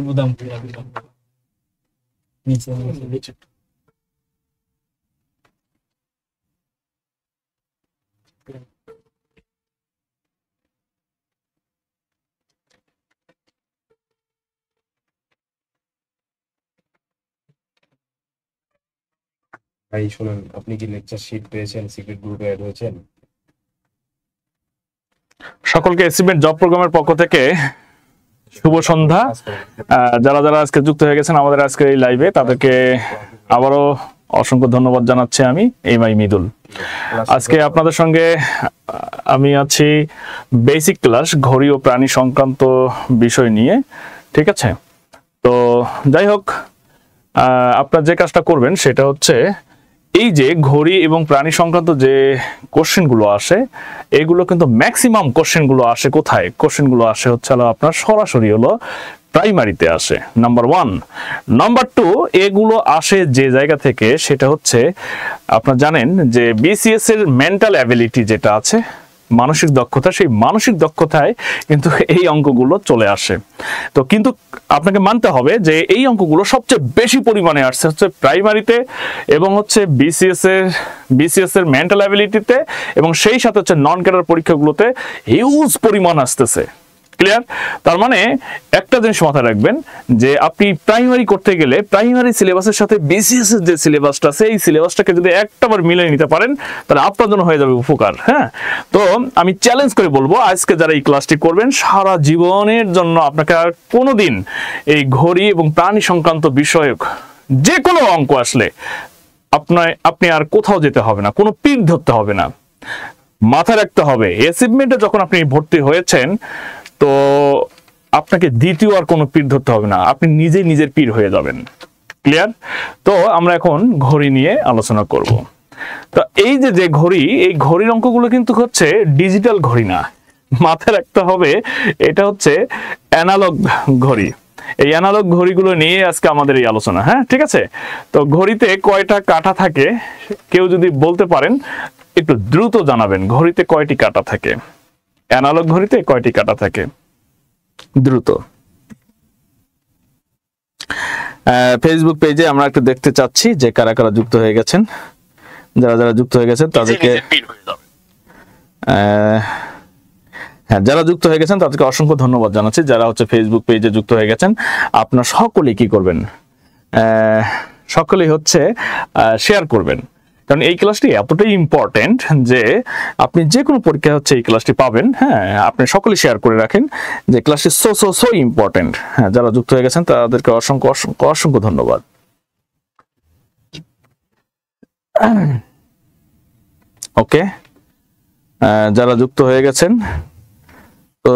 বুদাম নিচে নিচে ভাই শুনুন, আপনি কি লেকচার শিট পেয়েছেন? সিক্রেট গ্রুপে অ্যাড হয়েছেন? সকলকে অ্যাচিভমেন্ট জব প্রোগ্রামের পক্ষ থেকে শুভ সন্ধ্যা। যারা যারা আজকে যুক্ত হয়ে গেছেন আমাদের আজকে এই লাইভে, তাদেরকে আবারও অসংখ্য ধন্যবাদ জানাচ্ছি। আমি এমআই মৃদুল। আজকে আপনাদের সঙ্গে আমি আছি বেসিক ক্লাস ঘড়ি ও প্রাণী সংক্রান্ত বিষয় নিয়ে, ঠিক আছে? তো যাই হোক, আপনারা যে কাজটা করবেন সেটা হচ্ছে এই যে ঘড়ি এবং প্রাণী সংক্রান্ত যে কোশ্চেনগুলো আসে, এগুলো কিন্তু ম্যাক্সিমাম কোশ্চেনগুলো আসে কোথায়? কোশ্চেনগুলো আসে হচ্ছে আপনার সরাসরি হলো প্রাইমারিতে আসে, নাম্বার 1। নাম্বার 2, এগুলো আসে যে জায়গা থেকে, সেটা হচ্ছে আপনারা জানেন যে বিসিএস এর মেন্টাল অ্যাবিলিটি যেটা আছে, মানসিক দক্ষতা, সেই মানসিক দক্ষতায় কিন্তু এই অঙ্কগুলো চলে আসে। তো কিন্তু আপনাকে মানতে হবে যে এই অঙ্কগুলো সবচেয়ে বেশি পরিমাণে আসছে হচ্ছে প্রাইমারিতে এবং হচ্ছে বিসিএস এর মেন্টাল অ্যাবিলিটিতে, এবং সেই সাথে হচ্ছে নন ক্যাডার পরীক্ষাগুলোতে হিউজ পরিমাণ আসতেছে। ক্লিয়ার? তার মানে একটা জিনিস মাথায় রাখবেন যে আপনি প্রাইমারি করতে গেলে প্রাইমারি সিলেবাসের সাথে বিসিএস এর যে সিলেবাসটা আছে, এই সিলেবাসটাকে যদি একটাবার মিলিয়ে নিতে পারেন তাহলে আপনার জন্য হয়ে যাবে উপকার। হ্যাঁ, তো আমি চ্যালেঞ্জ করে বলবো আজকে যারা এই ক্লাসটি করবেন, সারা জীবনের জন্য আপনাকে আর কোনোদিন এই ঘড়ি এবং প্রাণী সংক্রান্ত বিষয়ক যে কোনো অঙ্ক আসলে আপনি আর কোথাও যেতে হবে না, কোনো পীর ধরতে হবে না। মাথায় রাখতে হবে অ্যাচিভমেন্টে যখন আপনি ভর্তি হয়েছেন, তো আপনাকে দ্বিতীয় আর কোনো পীর ধরতে হবে না, আপনি নিজেই নিজের পীর হয়ে যাবেন। ক্লিয়ার? তো আমরা এখন ঘড়ি নিয়ে আলোচনা করব। তো এই যে ঘড়ি, এই ঘড়ির অঙ্কগুলো কিন্তু হচ্ছে ডিজিটাল ঘড়ি না, মাথায় রাখতে হবে এটা হচ্ছে অ্যানালগ ঘড়ি। এই অ্যানালগ ঘড়িগুলো নিয়ে আজকে আমাদের এই আলোচনা। হ্যাঁ, ঠিক আছে? তো ঘড়িতে কয়টা কাঁটা থাকে কেউ যদি বলতে পারেন একটু দ্রুত জানাবেন, ঘড়িতে কয়টি কাঁটা থাকে? অ্যানালগ ঘড়িতে কয়টি কাঁটা থাকে? দ্রুত। ফেসবুক পেজে আমরা একটু দেখতে চাচ্ছি যে কারা কারা যুক্ত হয়ে গেছেন। যারা যারা যুক্ত হয়ে গেছেন তাদেরকে যারা যুক্ত হয়ে গেছেন তাদেরকে অসংখ্য ধন্যবাদ জানাচ্ছি। যারা হচ্ছে ফেসবুক পেজে যুক্ত হয়ে গেছেন, আপনারা সকলেই কি করবেন? সকলেই হচ্ছে শেয়ার করবেন, কারণ এই ক্লাসটি এতটাই ইম্পর্টেন্ট যে আপনি যে কোনো পরীক্ষা হচ্ছে এই ক্লাসটি পাবেন। হ্যাঁ, আপনি সকলে শেয়ার করে রাখেন যে ক্লাসটি সো ইম্পর্টেন্ট। হ্যাঁ, যারা যুক্ত হয়ে গেছেন তাদেরকে অসংখ্য অসংখ্য অসংখ্য ধন্যবাদ। ওকে, যারা যুক্ত হয়ে গেছেন, তো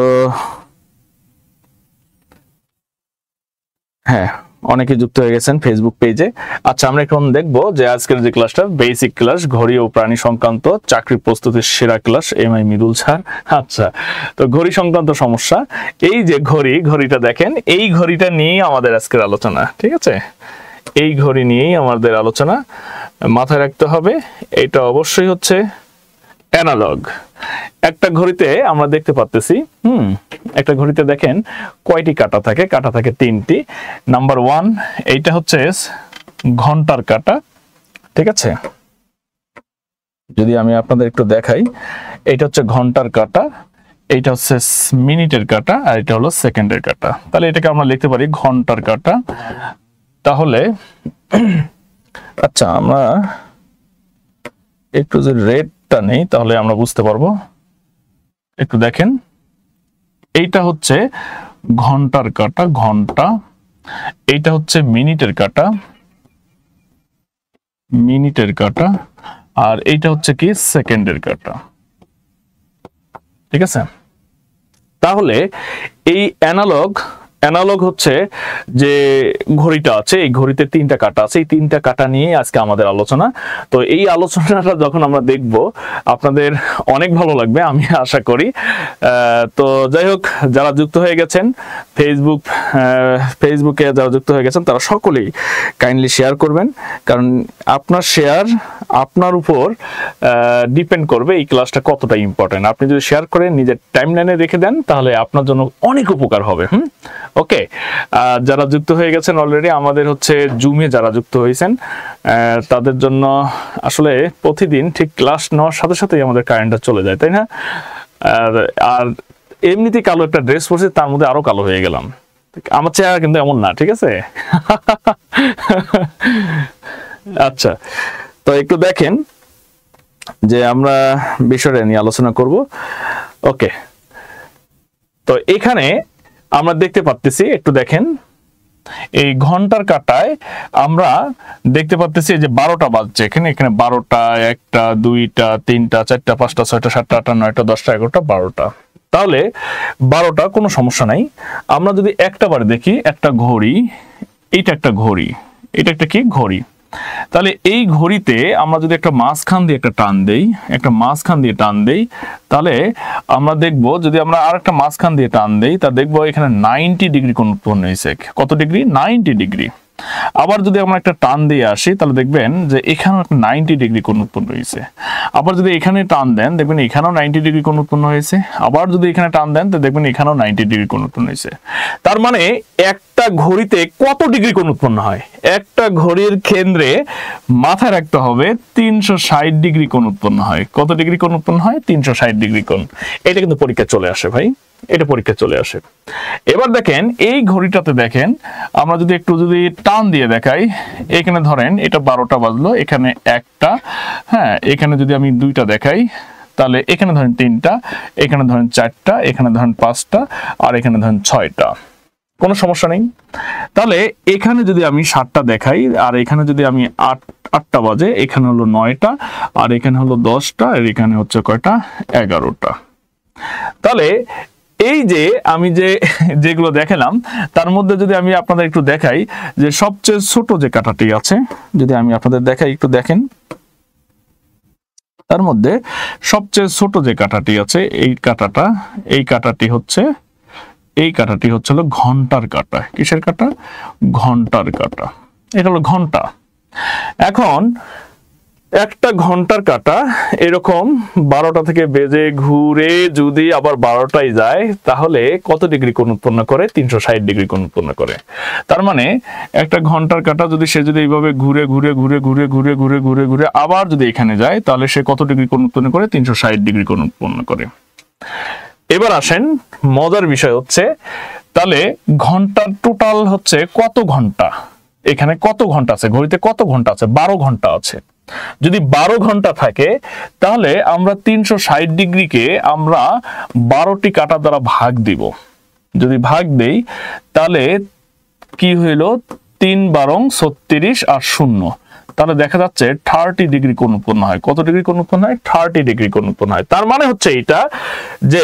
হ্যাঁ, অনেকে যুক্ত হয়ে গেছেন ফেসবুক পেজে। আচ্ছা, আমরা এখন দেখবো যে আজকের যে ক্লাসটা বেসিক ক্লাস ঘড়ি ও প্রাণী সংক্রান্ত চাকরি প্রস্তুতির সেরা ক্লাস, এমআই মৃদুল স্যার। আচ্ছা, তো ঘড়ি সংক্রান্ত সমস্যা, এই যে ঘড়িটা দেখেন, এই ঘড়িটা নিয়েই আমাদের আজকের আলোচনা। ঠিক আছে, এই ঘড়ি নিয়েই আমাদের আলোচনা। মাথায় রাখতে হবে এটা অবশ্যই হচ্ছে অ্যানালগ। একটা ঘড়িতে আমরা দেখতে পাচ্ছি, একটা ঘড়িতে দেখেন কয়টি কাঁটা থাকে? কাঁটা থাকে 3টি। নাম্বার 1, এইটা হচ্ছে ঘন্টার কাঁটা। ঠিক আছে, যদি আমি আপনাদের একটু দেখাই, এইটা হচ্ছে ঘন্টার কাঁটা, এইটা হচ্ছে মিনিটের কাঁটা, আর এটা হলো সেকেন্ডের কাঁটা। তাহলে এটাকে আমরা লিখতে পারি ঘন্টার কাঁটা। তাহলে আচ্ছা, আমরা একটু যে রেটটা নেই তাহলে আমরা বুঝতে পারবো। একটু দেখেন, এইটা হচ্ছে ঘন্টার কাঁটা, ঘন্টা। এইটা হচ্ছে মিনিটের কাঁটা, মিনিটের কাঁটা। আর এইটা হচ্ছে কি সেকেন্ডের কাঁটা। ঠিক আছে, তাহলে এই অ্যানালগ হচ্ছে যে ঘড়িটা আছে, এই ঘড়িতে 3টা কাঁটা আছে। এই 3টা কাঁটা নিয়ে আজকে আমাদের আলোচনা। তো এই আলোচনাটা যখন আমরা দেখব আপনাদের অনেক ভালো লাগবে, আমি আশা করি। তো যাই হোক, যারা যুক্ত হয়ে গেছেন ফেসবুকে যারা যুক্ত হয়ে গেছেন তারা সকলেই কাইন্ডলি শেয়ার করবেন, কারণ আপনার শেয়ার আপনার উপর ডিপেন্ড করবে এই ক্লাসটা কতটা ইম্পর্টেন্ট। আপনি যদি শেয়ার করেন, নিজের টাইমলাইনে রেখে দেন, তাহলে আপনার জন্য অনেক উপকার হবে। ওকে, যারা যুক্ত হয়ে গেছেন অলরেডি, আমাদের হচ্ছে জুমে যারা যুক্ত হয়েছেন তাদের জন্য আসলে প্রতিদিন ঠিক ক্লাস নেওয়ার সাথে সাথেই আমাদের কারেন্টটা চলে যায়, তাই না? আর এমনিতেই কালো একটা ড্রেস পরছি, তার মধ্যে আরো কালো হয়ে গেলাম। আমার চেহারা কিন্তু এমন না, ঠিক আছে? আচ্ছা, তো একটু দেখেন যে আমরা বিষয়টা নিয়ে আলোচনা করব। ওকে, তো এখানে আমরা দেখতে পাচ্ছি, একটু দেখেন, এই ঘন্টার কাঁটায় আমরা দেখতে পাচ্ছি যে 12টা বাজছে। এখানে 12টা, 1টা, 2টা, 3টা, 4টা, 5টা, 6টা, 7টা, 8টা, 9টা, 10টা, 11টা, 12টা। তাহলে 12টা কোনো সমস্যা নাই। আমরা যদি একটা বার দেখি, একটা ঘড়ি, এইটা একটা ঘড়ি, এটা একটা কি ঘড়ি। তাহলে এই ঘড়িতে আমরা যদি একটা মাঝখান দিয়ে একটা টান দেই, একটা মাঝখান দিয়ে টান দেই, তাহলে আমরা দেখব, যদি আমরা আর একটা মাঝখান দিয়ে টান দেই, তা দেখবো এখানে 90 ডিগ্রি কোণ উৎপন্ন হয়েছে। কত ডিগ্রি? 90 ডিগ্রি। আবার যদি আমরা একটা টান দিয়ে আসি, তাহলে দেখবেন যে এখানেও একটা 90 ডিগ্রি কোণ উৎপন্ন হয়েছে। আবার যদি এখানে টান দেন, দেখবেন এখানেও 90 ডিগ্রি কোণ উৎপন্ন হয়েছে। আবার যদি এখানে টান দেন, তো দেখবেন এখানেও 90 ডিগ্রি কোণ উৎপন্ন হয়েছে। তার মানে একটা ঘড়িতে কত ডিগ্রি কোণ উৎপন্ন হয়? একটা ঘড়ির কেন্দ্রে মাথায় রাখতে হবে 360 ডিগ্রি কোণ উৎপন্ন হয়। কত ডিগ্রি কোণ উৎপন্ন হয়? 360 ডিগ্রি কোণ। এটা কিন্তু পরীক্ষায় চলে আসে ভাই, এটা পরীক্ষায় চলে আসে। এবার দেখেন এই ঘড়িটাতে দেখেন, আমরা যদি একটু যদি টান দিয়ে দেখাই, এখানে ধরেন এটা 12টা বাজলো, এখানে একটা, হ্যাঁ, এখানে যদি আমি 2টা দেখাই, তাহলে এখানে ধরেন 3টা, এখানে ধরেন 4টা, এখানে ধরেন 5টা, আর এখানে ধরেন 6টা। কোনো সমস্যা নেই। তাহলে এখানে যদি আমি 7টা দেখাই, আর এখানে যদি আমি 8টা বাজে, এখানে হলো 9টা, আর এখানে হলো 10টা, আর এখানে হচ্ছে কয়টা? 11টা। তাহলে এই যে আমি যেগুলো দেখালাম, তার মধ্যে যদি আমি আপনাদের একটু দেখাই যে সবচেয়ে ছোট যে কাঁটাটি আছে, যদি আমি আপনাদের দেখাই, একটু দেখেন, তার মধ্যে সবচেয়ে ছোট যে কাঁটাটি আছে, এই কাঁটাটি হচ্ছে হলো ঘন্টার কাঁটা। কিসের কাঁটা? ঘন্টার কাঁটা। এটা হলো ঘন্টা। এখন একটা ঘন্টার কাঁটা এরকম 12টা থেকে বেজে ঘুরে যদি আবার 12টায় যায়, তাহলে কত ডিগ্রি কোণ উৎপন্ন করে? 360 ডিগ্রি কোণ উৎপন্ন করে। তার মানে একটা ঘন্টার কাঁটা যদি সে যদি এইভাবে ঘুরে ঘুরে ঘুরে ঘুরে ঘুরে ঘুরে ঘুরে ঘুরে আবার যদি এখানে যায়, তাহলে সে কত ডিগ্রি কোণ উৎপন্ন করে? 360 ডিগ্রি কোণ উৎপন্ন করে। এবার আসেন, মজার বিষয় হচ্ছে, তাহলে ঘন্টার টোটাল হচ্ছে কত ঘন্টা? এখানে কত ঘন্টা আছে? ঘড়িতে কত ঘন্টা আছে? 12 ঘন্টা আছে। যদি 12 ঘন্টা থাকে, তাহলে আমরা 360 ডিগ্রিকে আমরা 12টি কাঁটা দ্বারা ভাগ দিব। যদি ভাগ দেই, তাহলে কি হইল? 3 12 36 আর 0, তাহলে দেখা যাচ্ছে 30 ডিগ্রি কোণ উৎপন্ন হয়। কত ডিগ্রি কোণ উৎপন্ন হয়? 30 ডিগ্রি কোণ উৎপন্ন হয়। তার মানে হচ্ছে এইটা যে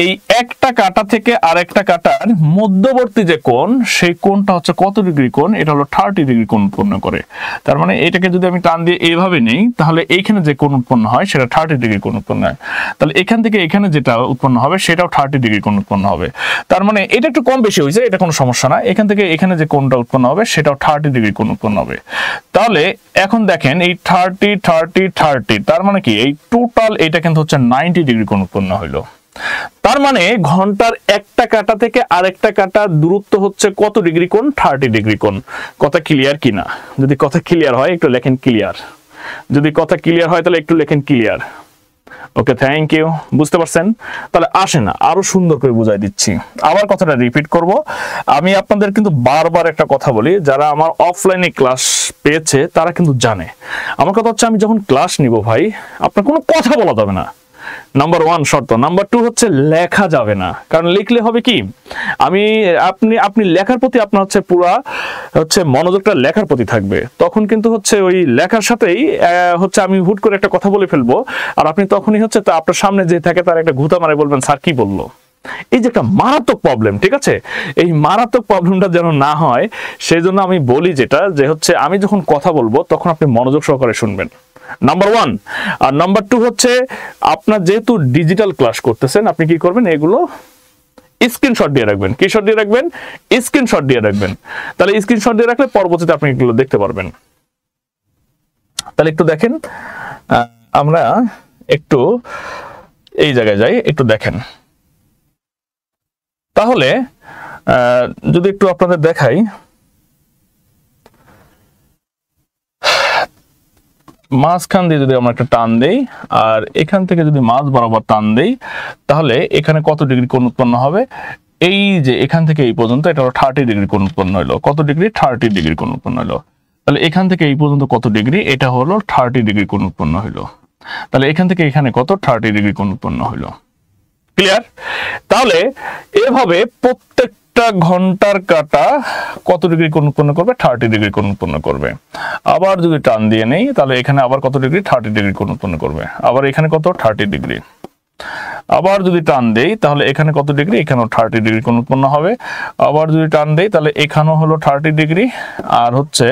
এই একটা কাঁটা থেকে আরেকটা কাঁটার মধ্যবর্তী যে কোণ, সেই কোণটা হচ্ছে কত ডিগ্রি কোণ? এটা হলো 30 ডিগ্রি কোণ উৎপন্ন করে। তার মানে এটাকে যদি আমি টান দিয়ে এইভাবে নেই, তাহলে এইখানে যে কোণ উৎপন্ন হয় সেটা 30 ডিগ্রি কোণ উৎপন্ন হয়। তাহলে এখান থেকে এখানে যেটা উৎপন্ন হবে সেটাও 30 ডিগ্রি কোণ উৎপন্ন হবে। তার মানে এটা একটু কম বেশি হয়েছে, এটা কোনো সমস্যা না। এখান থেকে এখানে যে কোণটা উৎপন্ন হবে সেটাও 30 ডিগ্রি কোণ উৎপন্ন হবে। তাহলে এখন দেখেন এই 30 30 30, তার মানে কি এই টোটাল এটা কিন্তু হচ্ছে 90 ডিগ্রি কোণ উৎপন্ন হইলো। তার মানে ঘন্টার একটা কাঁটা থেকে আরেকটা কাঁটার দূরত্ব হচ্ছে কত ডিগ্রি কোণ? 30 ডিগ্রি কোণ। কথা ক্লিয়ার কিনা? যদি কথা ক্লিয়ার হয় একটু লেখেন ক্লিয়ার। যদি কথা ক্লিয়ার হয় তাহলে একটু লেখেন ক্লিয়ার। Okay, thank you. বুঝতে পারছেন? তাহলে আসে না, আরো সুন্দর করে বুঝাই দিচ্ছি। আবার কথাটা রিপিট করব। আমি আপনাদের কিন্তু বারবার একটা কথা বলি, যারা আমার অফলাইনে ক্লাস পেয়েছে তারা কিন্তু জানে। আমার কথা হচ্ছে, আমি যখন ক্লাস নিব ভাই, আপনার কোনো কথা বলা যাবে না। নাম্বার 1 শর্ত। নাম্বার 2 হচ্ছে লেখা যাবে না, কারণ লিখলে হবে কি, আপনি লেখার প্রতি আপনার হচ্ছে পুরা হচ্ছে মনোযোগটা লেখার প্রতি থাকবে। তখন কিন্তু হচ্ছে ওই লেখার সাথেই হচ্ছে আমি হুট করে একটা কথা বলে ফেলবো, আর আপনি তখনই হচ্ছে তা আপনার সামনে যে থাকে তার একটা ঘুতা মারে বলবেন, স্যার কি বললো। এই যে একটা মারাত্মক প্রবলেম, ঠিক আছে? এই মারাত্মক প্রবলেমটা যেন না হয়, সেই জন্য আমি বলি যেটা, যে হচ্ছে আমি যখন কথা বলবো তখন আপনি মনোযোগ সহকারে শুনবেন। নাম্বার 1। আর নাম্বার 2 হচ্ছে, আপনার যেহেতু ডিজিটাল ক্লাস করতেছেন, আপনি কি করবেন? এগুলো স্ক্রিনশট দিয়ে রাখবেন। কি শট দিয়ে রাখবেন? স্ক্রিনশট দিয়ে রাখবেন। তাহলে স্ক্রিনশট দিয়ে রাখলে পরবর্তীতে আপনি এগুলো দেখতে পারবেন। তাহলে একটু দেখেন, আমরা একটু এই জায়গায় যাই, একটু দেখেন। তাহলে যদি একটু আপনাদের দেখাই, মাঝখান দিয়ে যদি আমরা একটা টান দেই আর এখান থেকে যদি মাঝ বরাবর টান দেই, তাহলে এখানে কত ডিগ্রি কোণ উৎপন্ন হবে? এই যে এখান থেকে এই পর্যন্ত এটা হলো 30 ডিগ্রি কোণ উৎপন্ন হলো। কত ডিগ্রি? 30 ডিগ্রি কোণ উৎপন্ন হলো। তাহলে এখান থেকে এই পর্যন্ত কত ডিগ্রি? এটা হলো 30 ডিগ্রি কোণ উৎপন্ন হলো। তাহলে এখান থেকে এখানে কত? 30 ডিগ্রি কোণ উৎপন্ন হলো। ক্লিয়ার? তাহলে এভাবে প্রত্যেকটা ঘন্টার কাঁটা কত ডিগ্রি কোণ উৎপন্ন করবে? 30 ডিগ্রি কোণ উৎপন্ন করবে। আবার যদি টান দিয়ে নেই তাহলে এখানে আবার কত ডিগ্রি? 30 ডিগ্রি কোণ উৎপন্ন করবে। আবার এখানে কত? 30 ডিগ্রি। আবার যদি টান দেই তাহলে এখানে কত ডিগ্রি? এখানেও 30 ডিগ্রি কোণ উৎপন্ন হবে। আবার যদি টান দেই তাহলে এখানেও হলো 30 ডিগ্রি, আর হচ্ছে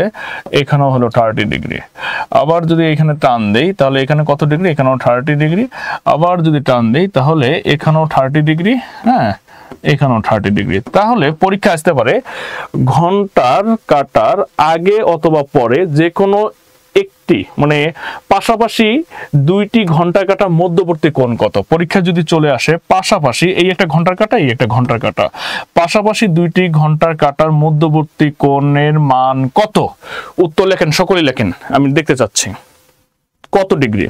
এখানেও হলো 30 ডিগ্রি। আবার যদি এখানে টান দেই তাহলে এখানে কত ডিগ্রি? এখানেও 30 ডিগ্রি। আবার যদি টান দেই তাহলে এখানেও 30 ডিগ্রি, হ্যাঁ এখানেও 30 ডিগ্রি। তাহলে পরীক্ষা আসতে পারে ঘন্টার কাঁটার আগে অথবা পরে যে কোনো একটি, মানে পাশাপাশি দুইটি ঘন্টার কাঁটার মধ্যবর্তী কোণ কত? পরীক্ষা যদি চলে আসে পাশাপাশি এই একটা ঘন্টার কাঁটা, এই একটা ঘন্টার কাঁটা, পাশাপাশি দুইটি ঘন্টার কাঁটার মধ্যবর্তী কোণের মান কত? উত্তর লেখেন, সকলেই লেখেন, আমি দেখতে চাচ্ছি কত ডিগ্রি।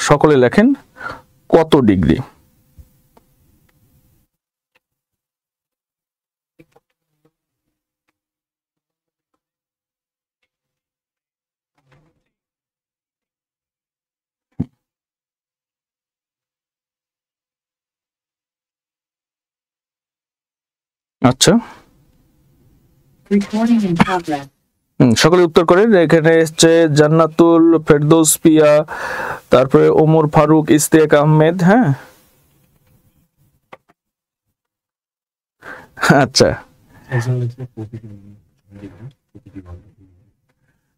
সকলে লেখেন কত ডিগ্রি। আচ্ছা, সকলে উত্তর করেন। এখানে এসছে জান্নাতুল ফেরদৌস পিয়া, তারপরে ওমর ফারুক, ইস্তেক আহমেদ। হ্যাঁ আচ্ছা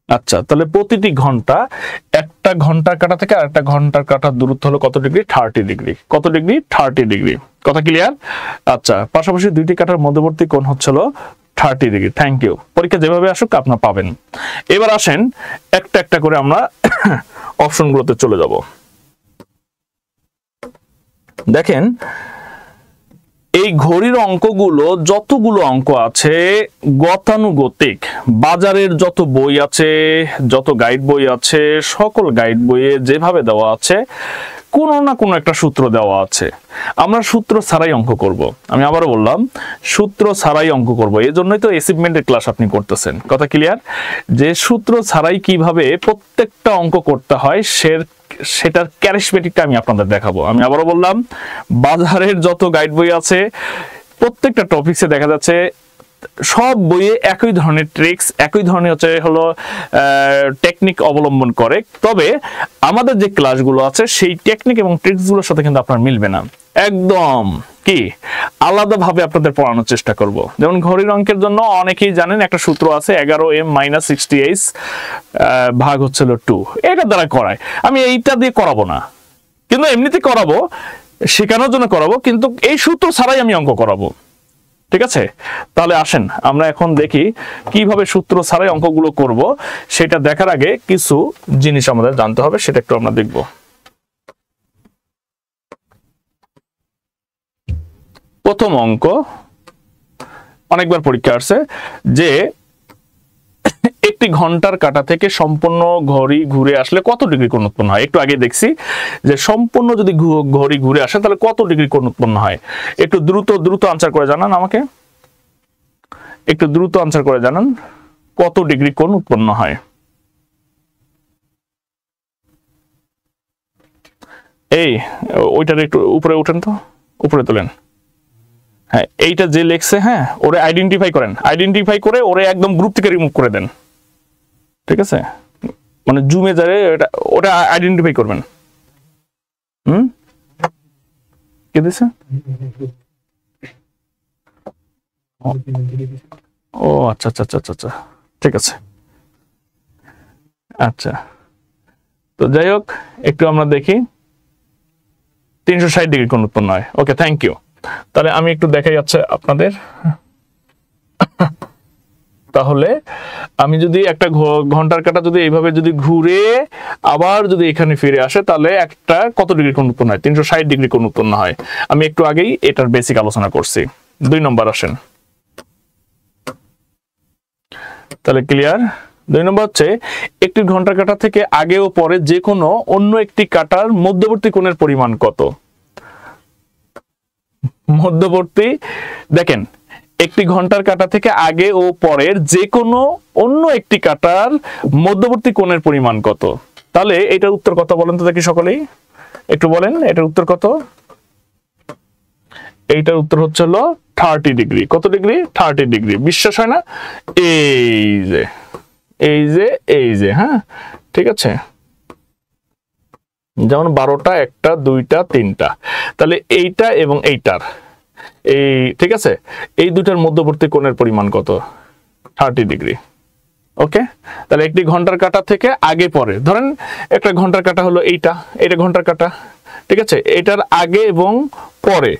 আচ্ছা, তাহলে প্রতিটি ঘন্টা, একটা ঘন্টার কাঁটা থেকে আরেকটা ঘন্টার কাঁটার দূরত্ব হলো কত ডিগ্রি? 30 ডিগ্রি। কত ডিগ্রি? 30 ডিগ্রি। কথা ক্লিয়ার? আচ্ছা, পাশাপাশি দুইটি কাঁটার মধ্যবর্তী কোণ হচ্ছিল 30 ডিগ্রি। Thank you. পরীক্ষা যেভাবে আসুক আপনারা পাবেন। এবার আসেন একটা একটা করে আমরা অপশনগুলোতে চলে যাব। দেখেন এই ঘড়ির অঙ্কগুলো, যতগুলো অঙ্ক আছে গতানুগতিক, বাজারের যত বই আছে, যত গাইড বই আছে, সকল গাইড বইয়ে যেভাবে দেওয়া আছে কোনো না কোনো একটা সূত্র দেওয়া আছে। আমরা সূত্র ছাড়াই অঙ্ক করব। আমি আবারও বললাম, সূত্র ছাড়াই অঙ্ক করব। এই জন্যই তো অ্যাচিভমেন্টের ক্লাস আপনি করতেছেন। কথা ক্লিয়ার? যে সূত্র ছাড়াই কিভাবে প্রত্যেকটা অঙ্ক করতে হয় সেটার ক্যারিসমেটিকটা আমি আপনাদের দেখাবো। আমি আবারও বললাম, বাজারের যত গাইড বই আছে প্রত্যেকটা টপিকসে দেখা যাচ্ছে সব বইয়ে একই ধরনের ট্রিক্স, একই ধরনের হলো টেকনিক অবলম্বন করে। তবে আমাদের যে ক্লাসগুলো আছে সেই টেকনিক এবং ট্রিক্সগুলোর সাথে কিন্তু আপনার মিলবে না। একদম কি আলাদাভাবে আপনাদের পড়ানোর চেষ্টা করব। যেমন ঘড়ির অঙ্কের জন্য অনেকেই জানেন একটা সূত্র আছে 11m-60h ভাগ হচ্ছিল 2, এটা দ্বারা করায়। আমি এইটা দিয়ে করাবো না, কিন্তু এমনিতে করাবো, শেখানোর জন্য করাবো, কিন্তু এই সূত্র ছাড়াই আমি অঙ্ক করাবো। ঠিক আছে? তাহলে আসেন আমরা এখন দেখি কিভাবে সূত্র ছাড়াই অঙ্কগুলো করব। সেটা দেখার আগে কিছু জিনিস আমাদের জানতে হবে, সেটা একটু আমরা দেখব। প্রথম অঙ্ক, অনেকবার পরীক্ষা আসছে যে একটি ঘন্টার কাঁটা থেকে সম্পূর্ণ ঘড়ি ঘুরে আসলে কত ডিগ্রি কোণ উৎপন্ন হয়। একটু আগে দেখছি যে সম্পূর্ণ যদি ঘড়ি ঘুরে আসে তাহলে কত ডিগ্রি কোণ উৎপন্ন হয়। একটু দ্রুত আনসার করে জানান আমাকে, একটু দ্রুত আনসার করে জানান কত ডিগ্রি কোণ উৎপন্ন হয়। এই ওইটার একটু উপরে উঠেন তো, উপরে তোলেন। হ্যাঁ, এইটা যে লেখছে, হ্যাঁ ওরে আইডেন্টিফাই করেন, আইডেন্টিফাই করে ওরে একদম গ্রুপ থেকে রিমুভ করে দেন। ঠিক আছে? মানে জুমে যারে ওটা আইডেন্টিফাই করবেন। কে দিছে? ও আচ্ছা আচ্ছা আচ্ছা আচ্ছা, ঠিক আছে। আচ্ছা, তো যাই হোক একটু আমরা দেখি 360 ডিগ্রি কোণ উৎপন্ন হয়। ওকে, থ্যাংক ইউ। তাহলে আমি একটু দেখাই যাচ্ছে আপনাদের। তাহলে আমি যদি একটা ঘন্টার কাঁটা যদি এইভাবে যদি ঘুরে আবার যদি এখানে ফিরে আসে তাহলে একটা কত ডিগ্রি কোণ উৎপন্ন হয়? 360 ডিগ্রি কোণ উৎপন্ন হয়। আমি একটু আগেই এটার বেসিক আলোচনা করছি। 2 নম্বর আসেন, তাহলে ক্লিয়ার। 2 নম্বর হচ্ছে একটি ঘন্টার কাঁটা থেকে আগে ও পরে যে কোনো অন্য একটি কাঁটার মধ্যবর্তী কোণের পরিমাণ কত? মধ্যবর্তী, দেখেন একটি ঘন্টার কাঁটা থেকে আগে ও পরের যে কোনো অন্য একটি কাঁটার মধ্যবর্তী কোণের পরিমাণ কত? তাহলে এটার উত্তর কত বলেন তো দেখি সকলেই একটু বলেন, এটার উত্তর কত? এইটার উত্তর হচ্ছে হলো 30 ডিগ্রি। কত ডিগ্রি? 30 ডিগ্রি। বিশ্বাস হয় না? এই যে এই যে এই যে, হ্যাঁ ঠিক আছে, যেমন 12টা, 1টা, 2টা, 3টা, তাহলে এইটা এবং এইটার এই, ঠিক আছে, এই দুটার মধ্যবর্তী কোণের পরিমাণ কত? 30 ডিগ্রি। ওকে, তাহলে একটি ঘন্টার কাঁটা থেকে আগে পরে, ধরেন একটা ঘন্টার কাঁটা হলো এইটা, এটা ঘন্টার কাঁটা, ঠিক আছে, এটার আগে এবং পরে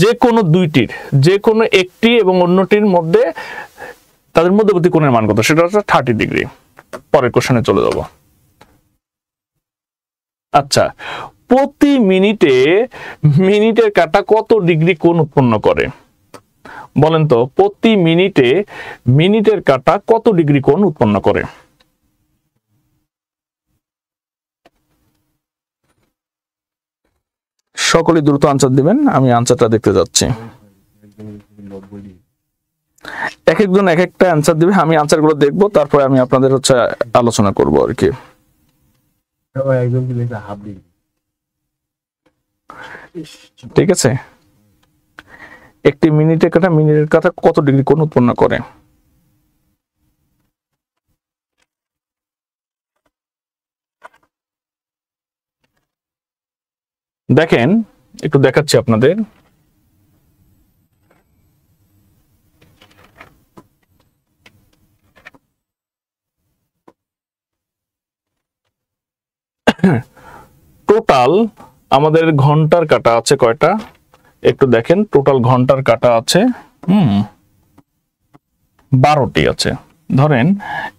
যে কোনো দুইটির, যে কোনো একটি এবং অন্যটির মধ্যে তাদের মধ্যবর্তী কোণের মান কত? সেটা হচ্ছে 30 ডিগ্রি। পরের কোশ্চেনে চলে যাব। আচ্ছা, প্রতি মিনিটে মিনিটের কাঁটা কত ডিগ্রি কোণ উৎপন্ন করে? বলেন তো, প্রতি মিনিটে মিনিটের কাঁটা কত ডিগ্রি কোণ উৎপন্ন করে? সকলে দ্রুত আনসার দিবেন, আমি আনসারটা দেখতে যাচ্ছি। এক একজন এক একটা আনসার দিবে, আমি আনসারগুলো দেখবো, তারপরে আমি আপনাদের হচ্ছে আলোচনা করব আর কি। ঠিক আছে, একটি মিনিটের কাঁটা মিনিটের কাঁটা কত ডিগ্রি কোণ উৎপন্ন করে? দেখেন একটু দেখাচ্ছি আপনাদের। টোটাল আমাদের ঘন্টার কাঁটা আছে কয়টা? একটু দেখেন, টোটাল ঘন্টার কাঁটা আছে 12টি আছে। ধরেন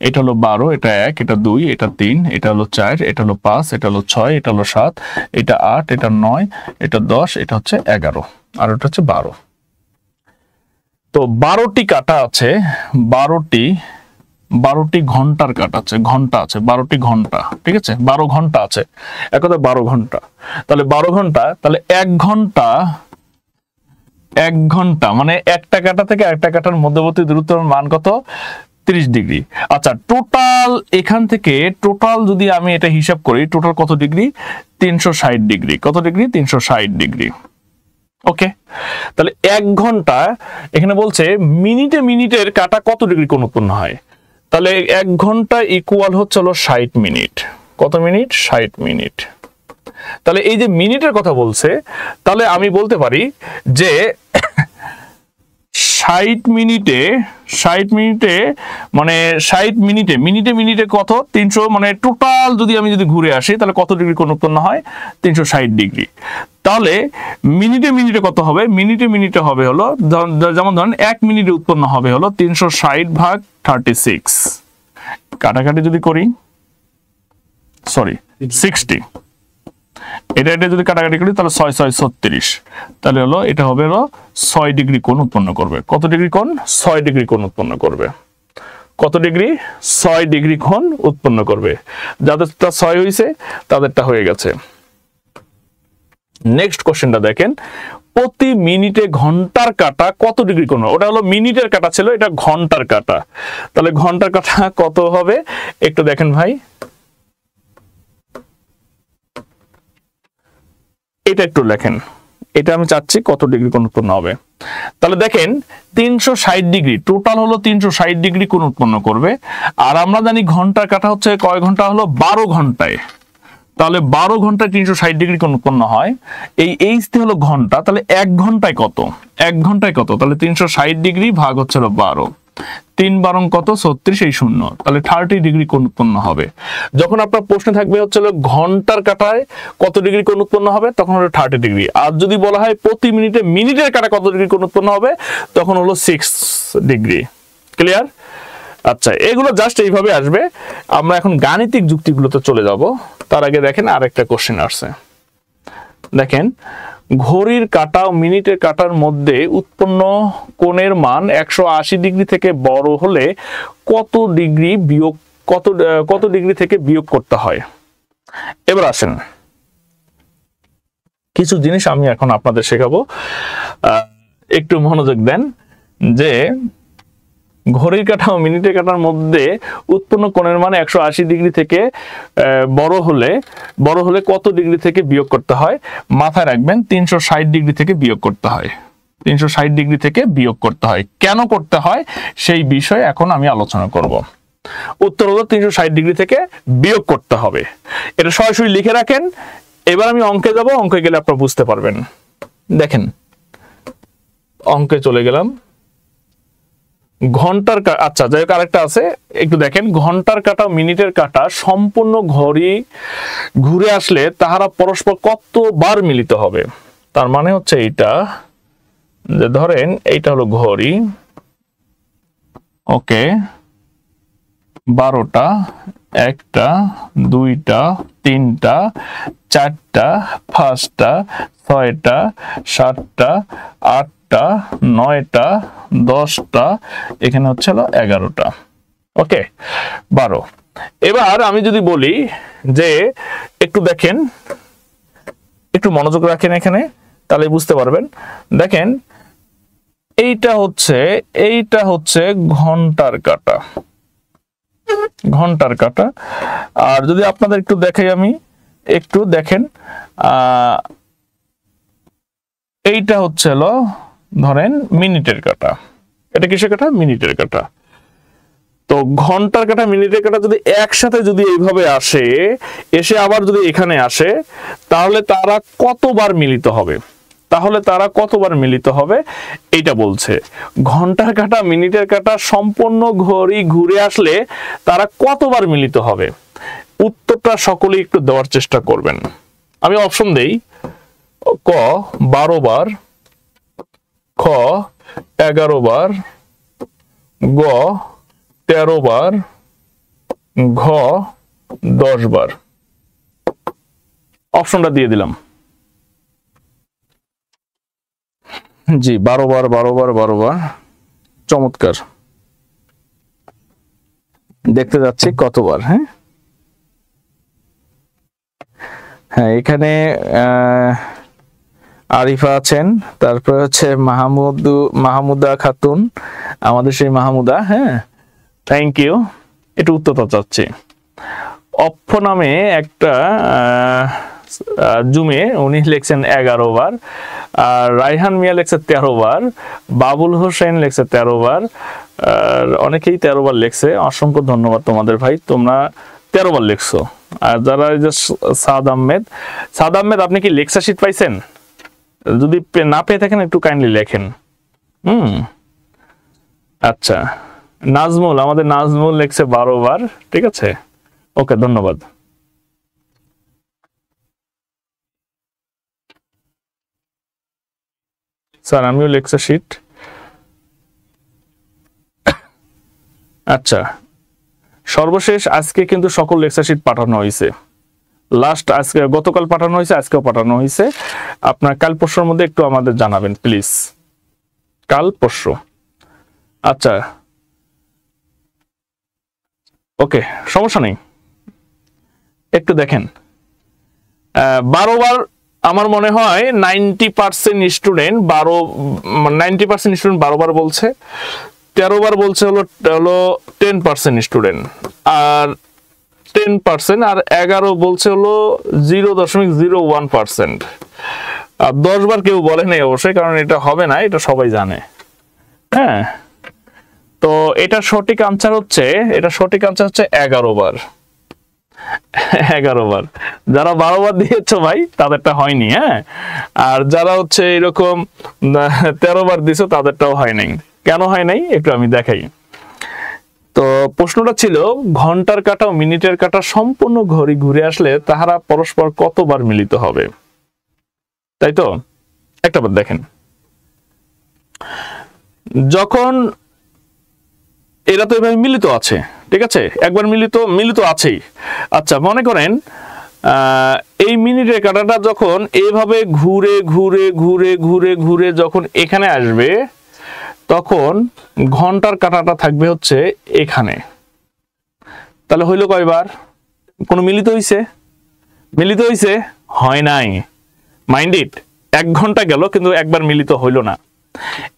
এটা হলো 12, এটা 1, এটা 2, এটা 3, এটা হলো 4, এটা হলো 5, এটা হলো 6, এটা হলো 7, এটা 8, এটা 9, এটা 10, এটা হচ্ছে 11, আর এটা হচ্ছে 12। তো 12টি কাঁটা আছে, 12টি ঘন্টার কাঁটা আছে, ঘন্টা আছে 12টি ঘন্টা, ঠিক আছে, 12 ঘন্টা আছে, এক কথা 12 ঘন্টা। তাহলে 12 ঘন্টা, তাহলে 1 ঘন্টা মানে একটা কাঁটা থেকে একটা কাঁটার মধ্যবর্তী দূরত্বের মান কত? 30 ডিগ্রি। আচ্ছা, টোটাল এখান থেকে টোটাল যদি আমি এটা হিসাব করি, টোটাল কত ডিগ্রি? 360 ডিগ্রি। কত ডিগ্রি? 360 ডিগ্রি। ওকে, তাহলে 1 ঘন্টা, এখানে বলছে মিনিটে মিনিটের কাঁটা কত ডিগ্রি কোণ উৎপন্ন হয়? তাহলে 1 ঘন্টা ইকুয়াল হচ্ছে হলো 60 মিনিট। কত মিনিট? 60 মিনিট। তাহলে এই যে মিনিটের কথা বলছে, তাহলে আমি বলতে পারি যে 60 মিনিটে মানে 60 মিনিটে মিনিটে কত? 300, মানে টোটাল যদি আমি যদি ঘুরে আসি তাহলে কত ডিগ্রি কোণ উৎপন্ন হয়? 360 ডিগ্রি। তাহলে মিনিটে কত হবে? মিনিটে হবে হলো, যেমন ধরেন 1 মিনিটে উৎপন্ন হবে হলো 360 ভাগ 36। কাটাকাটি যদি করি, সরি 60, এটা যদি কাটাকাটি করি তাহলে 6 6 36, তাহলে হলো এটা হবে হলো 6 ডিগ্রি কোণ উৎপন্ন করবে। কত ডিগ্রি কোণ? 6 ডিগ্রি কোণ উৎপন্ন করবে। কত ডিগ্রি? 6 ডিগ্রি কোণ উৎপন্ন করবে। যাদেরটা 6 হয়েছে তাদেরটা হয়ে গেছে। নেক্সট কোশ্চেনটা দেখেন, প্রতি মিনিটে ঘন্টার কাঁটা কত ডিগ্রি কোণ? ওটা হলো মিনিটের কাঁটা ছিল, এটা ঘন্টার কাঁটা। তাহলে ঘন্টার কাঁটা কত হবে একটু দেখেন ভাই। এটা একটু লেখেন, এটা আমি চাচ্ছি কত ডিগ্রি কোণ উৎপন্ন হবে। তাহলে দেখেন 360 ডিগ্রি, টোটাল হলো 360 ডিগ্রি কোণ উৎপন্ন করবে। আর আমরা জানি ঘন্টার কাঁটা হচ্ছে কয় ঘন্টা? হলো 12 ঘন্টায়। তাহলে 12 ঘন্টায় 360 ডিগ্রি কোণ উৎপন্ন হয়। এই এইচটি হলো ঘন্টা, তাহলে 1 ঘন্টায় কত? 1 ঘন্টায় কত? তাহলে 360 ডিগ্রি ভাগ হচ্ছে 12, 3 12 কত? 36, এই 0, তাহলে 30 ডিগ্রি কোণ উৎপন্ন হবে। যখন আপনার প্রশ্নে থাকবে হচ্ছে ঘন্টার কাঁটায় কত ডিগ্রি কোণ উৎপন্ন হবে, তখন হলো 30 ডিগ্রি। আর যদি বলা হয় প্রতি মিনিটে মিনিটের কাঁটা কত ডিগ্রি কোণ উৎপন্ন হবে, তখন হলো 6 ডিগ্রি। ক্লিয়ার? আচ্ছা, এগুলো জাস্ট এইভাবে আসবে। আমরা এখন গাণিতিক যুক্তিগুলোতে চলে যাব। তার আগে দেখেন আরেকটা কোশ্চেন আসছে। দেখেন, ঘড়ির কাঁটা ও মিনিটের কাঁটার মধ্যে উৎপন্ন কোণের মান 180 ডিগ্রি থেকে বড় হলে কত ডিগ্রি থেকে বিয়োগ করতে হয়? এবার আসেন, কিছু জিনিস আমি এখন আপনাদের শেখাবো, একটু মনোযোগ দেন। যে ঘড়ির কাঁটা ও মিনিটের কাঁটার মধ্যে উৎপন্ন কোণের মান 180 ডিগ্রি থেকে বড় হলে কত ডিগ্রি থেকে বিয়োগ করতে হয়? মাথায় রাখবেন 360 ডিগ্রি থেকে বিয়োগ করতে হয়। 360 ডিগ্রি থেকে বিয়োগ করতে হয়। কেন করতে হয় সেই বিষয়ে এখন আমি আলোচনা করব। উত্তর হলো 360 ডিগ্রি থেকে বিয়োগ করতে হবে। এটা সরাসরি লিখে রাখেন। এবার আমি অঙ্কে যাব, অঙ্কে গেলে আপনারা বুঝতে পারবেন। দেখেন, অঙ্কে চলে গেলাম। ঘন্টার আচ্ছা যাই হোক, আরেকটা আছে, একটু দেখেন। ঘন্টার কাঁটা মিনিটের কাঁটা সম্পূর্ণ ঘড়ি ঘুরে আসলে তাহারা পরস্পর কতবার মিলিত হবে? তার মানে হচ্ছে এইটা, যে ধরেন এইটা হলো ঘড়ি, ওকে, 12টা, 1টা, 2টা, 3টা, 4টা, 5টা, 6টা, 7টা, 8টা, 9টা, 10টা, এখানে হচ্ছে 11টা, ওকে, 12। এবার আমি যদি বলি যে একটু দেখেন, একটু মনোযোগ রাখেন এখানে, তাহলে বুঝতে পারবেন। দেখেন, এইটা হচ্ছে ঘন্টার কাঁটা, ঘন্টার কাঁটা। আর যদি আপনাদের একটু দেখাই, আমি একটু দেখেন, এইটা হচ্ছে ধরেন মিনিটের কাঁটা। এটা কিসের কাঁটা? মিনিটের কাঁটা। তো ঘন্টার কাঁটা মিনিটের কাঁটা যদি একসাথে যদি এইভাবে এসে আবার যদি এখানে আসে, তাহলে তারা কতবার মিলিত হবে? এইটা বলছে। ঘন্টার কাঁটা মিনিটের কাঁটা সম্পূর্ণ ঘড়ি ঘুরে আসলে তারা কতবার মিলিত হবে? উত্তরটা সকলেই একটু দেওয়ার চেষ্টা করবেন। আমি অপশন দেই। ক 12 বার, খ 11 বার, গ 13 বার, ঘ 10 বার। অপশনটা দিয়ে দিলাম। জি, 12 বার, 12 বার, 12 বার। চমৎকার। দেখতে যাচ্ছি কতবার। হ্যাঁ, এখানে আরিফা আছেন, তারপরে হচ্ছে মাহমুদা খাতুন, আমাদের সেই মাহমুদা। হ্যাঁ, থ্যাংক ইউ। একটু উত্তরটা চাচ্ছি। অপ্ষ নামে একটা জুমে, উনি লিখছেন 11 বার, আর রায়হান মিয়া লিখছে 13 বার, বাবুল হোসেন লিখছে 13 বার, আর অনেকেই 13 বার লিখছে। অসংখ্য ধন্যবাদ তোমাদের ভাই, তোমরা 13 বার লিখছো। আর যারা এই যে সাদ আহমেদ, আপনি কি লেকচার শিট পাইছেন? যদি না পেয়ে থাকেন একটু কাইন্ডলি লেখেন। আচ্ছা, আমাদের নাজমুল লিখছে 12 বার। ঠিক আছে, ওকে, ধন্যবাদ। স্যার আমিও লেকচার শিট। আচ্ছা, সর্বশেষ আজকে কিন্তু সকল লেকচার শিট পাঠানো হয়েছে। আজকে গতকাল পাঠানো হয়েছে, আজকেও পাঠানো হয়েছে। আপনার কাল পরশুর মধ্যে একটু আমাদের জানাবেন প্লিজ, কাল পরশু। আচ্ছা, ওকে, সমস্যা নেই। একটু দেখেন, 12 বার আমার মনে হয় 90% স্টুডেন্ট 12 বার বলছে। 13 বার বলছে হলো 10% স্টুডেন্ট, আর 10%, আর 11 বলছে হলো 0.01%। আর 10 বার কেউ বলে নাই অবশ্যই, কারণ এটা হবে না, এটা সবাই জানে। হ্যাঁ, তো এটা সঠিক আনসার হচ্ছে 11 বার। 11 বার। যারা 12 বার দিয়েছো ভাই, তাদেরটা হয়নি। হ্যাঁ, আর যারা হচ্ছে এরকম 13 বার দিছো, তাদেরটাও হয় নাই। কেন হয় নাই একটু আমি দেখাই। তো প্রশ্নটা ছিল, ঘন্টার কাঁটা ও মিনিটের কাঁটা সম্পূর্ণ ঘড়ি ঘুরে আসলে তাহারা পরস্পর কতবার মিলিত হবে? তাই তো, একটা বার দেখেন। যখন এরা তো এভাবে মিলিত আছে, ঠিক আছে, একবার মিলিত আছেই। আচ্ছা মনে করেন এই মিনিটের কাঁটাটা যখন এইভাবে ঘুরে ঘুরে ঘুরে ঘুরে ঘুরে যখন এখানে আসবে, তখন ঘন্টার কাঁটাটা থাকবে হচ্ছে এখানে। তাহলে হইলো কয়বার? কোন মিলিত হইছে? হয় নাই। মাইন্ড ইট, 1 ঘন্টা গেল কিন্তু একবার মিলিত হইল না।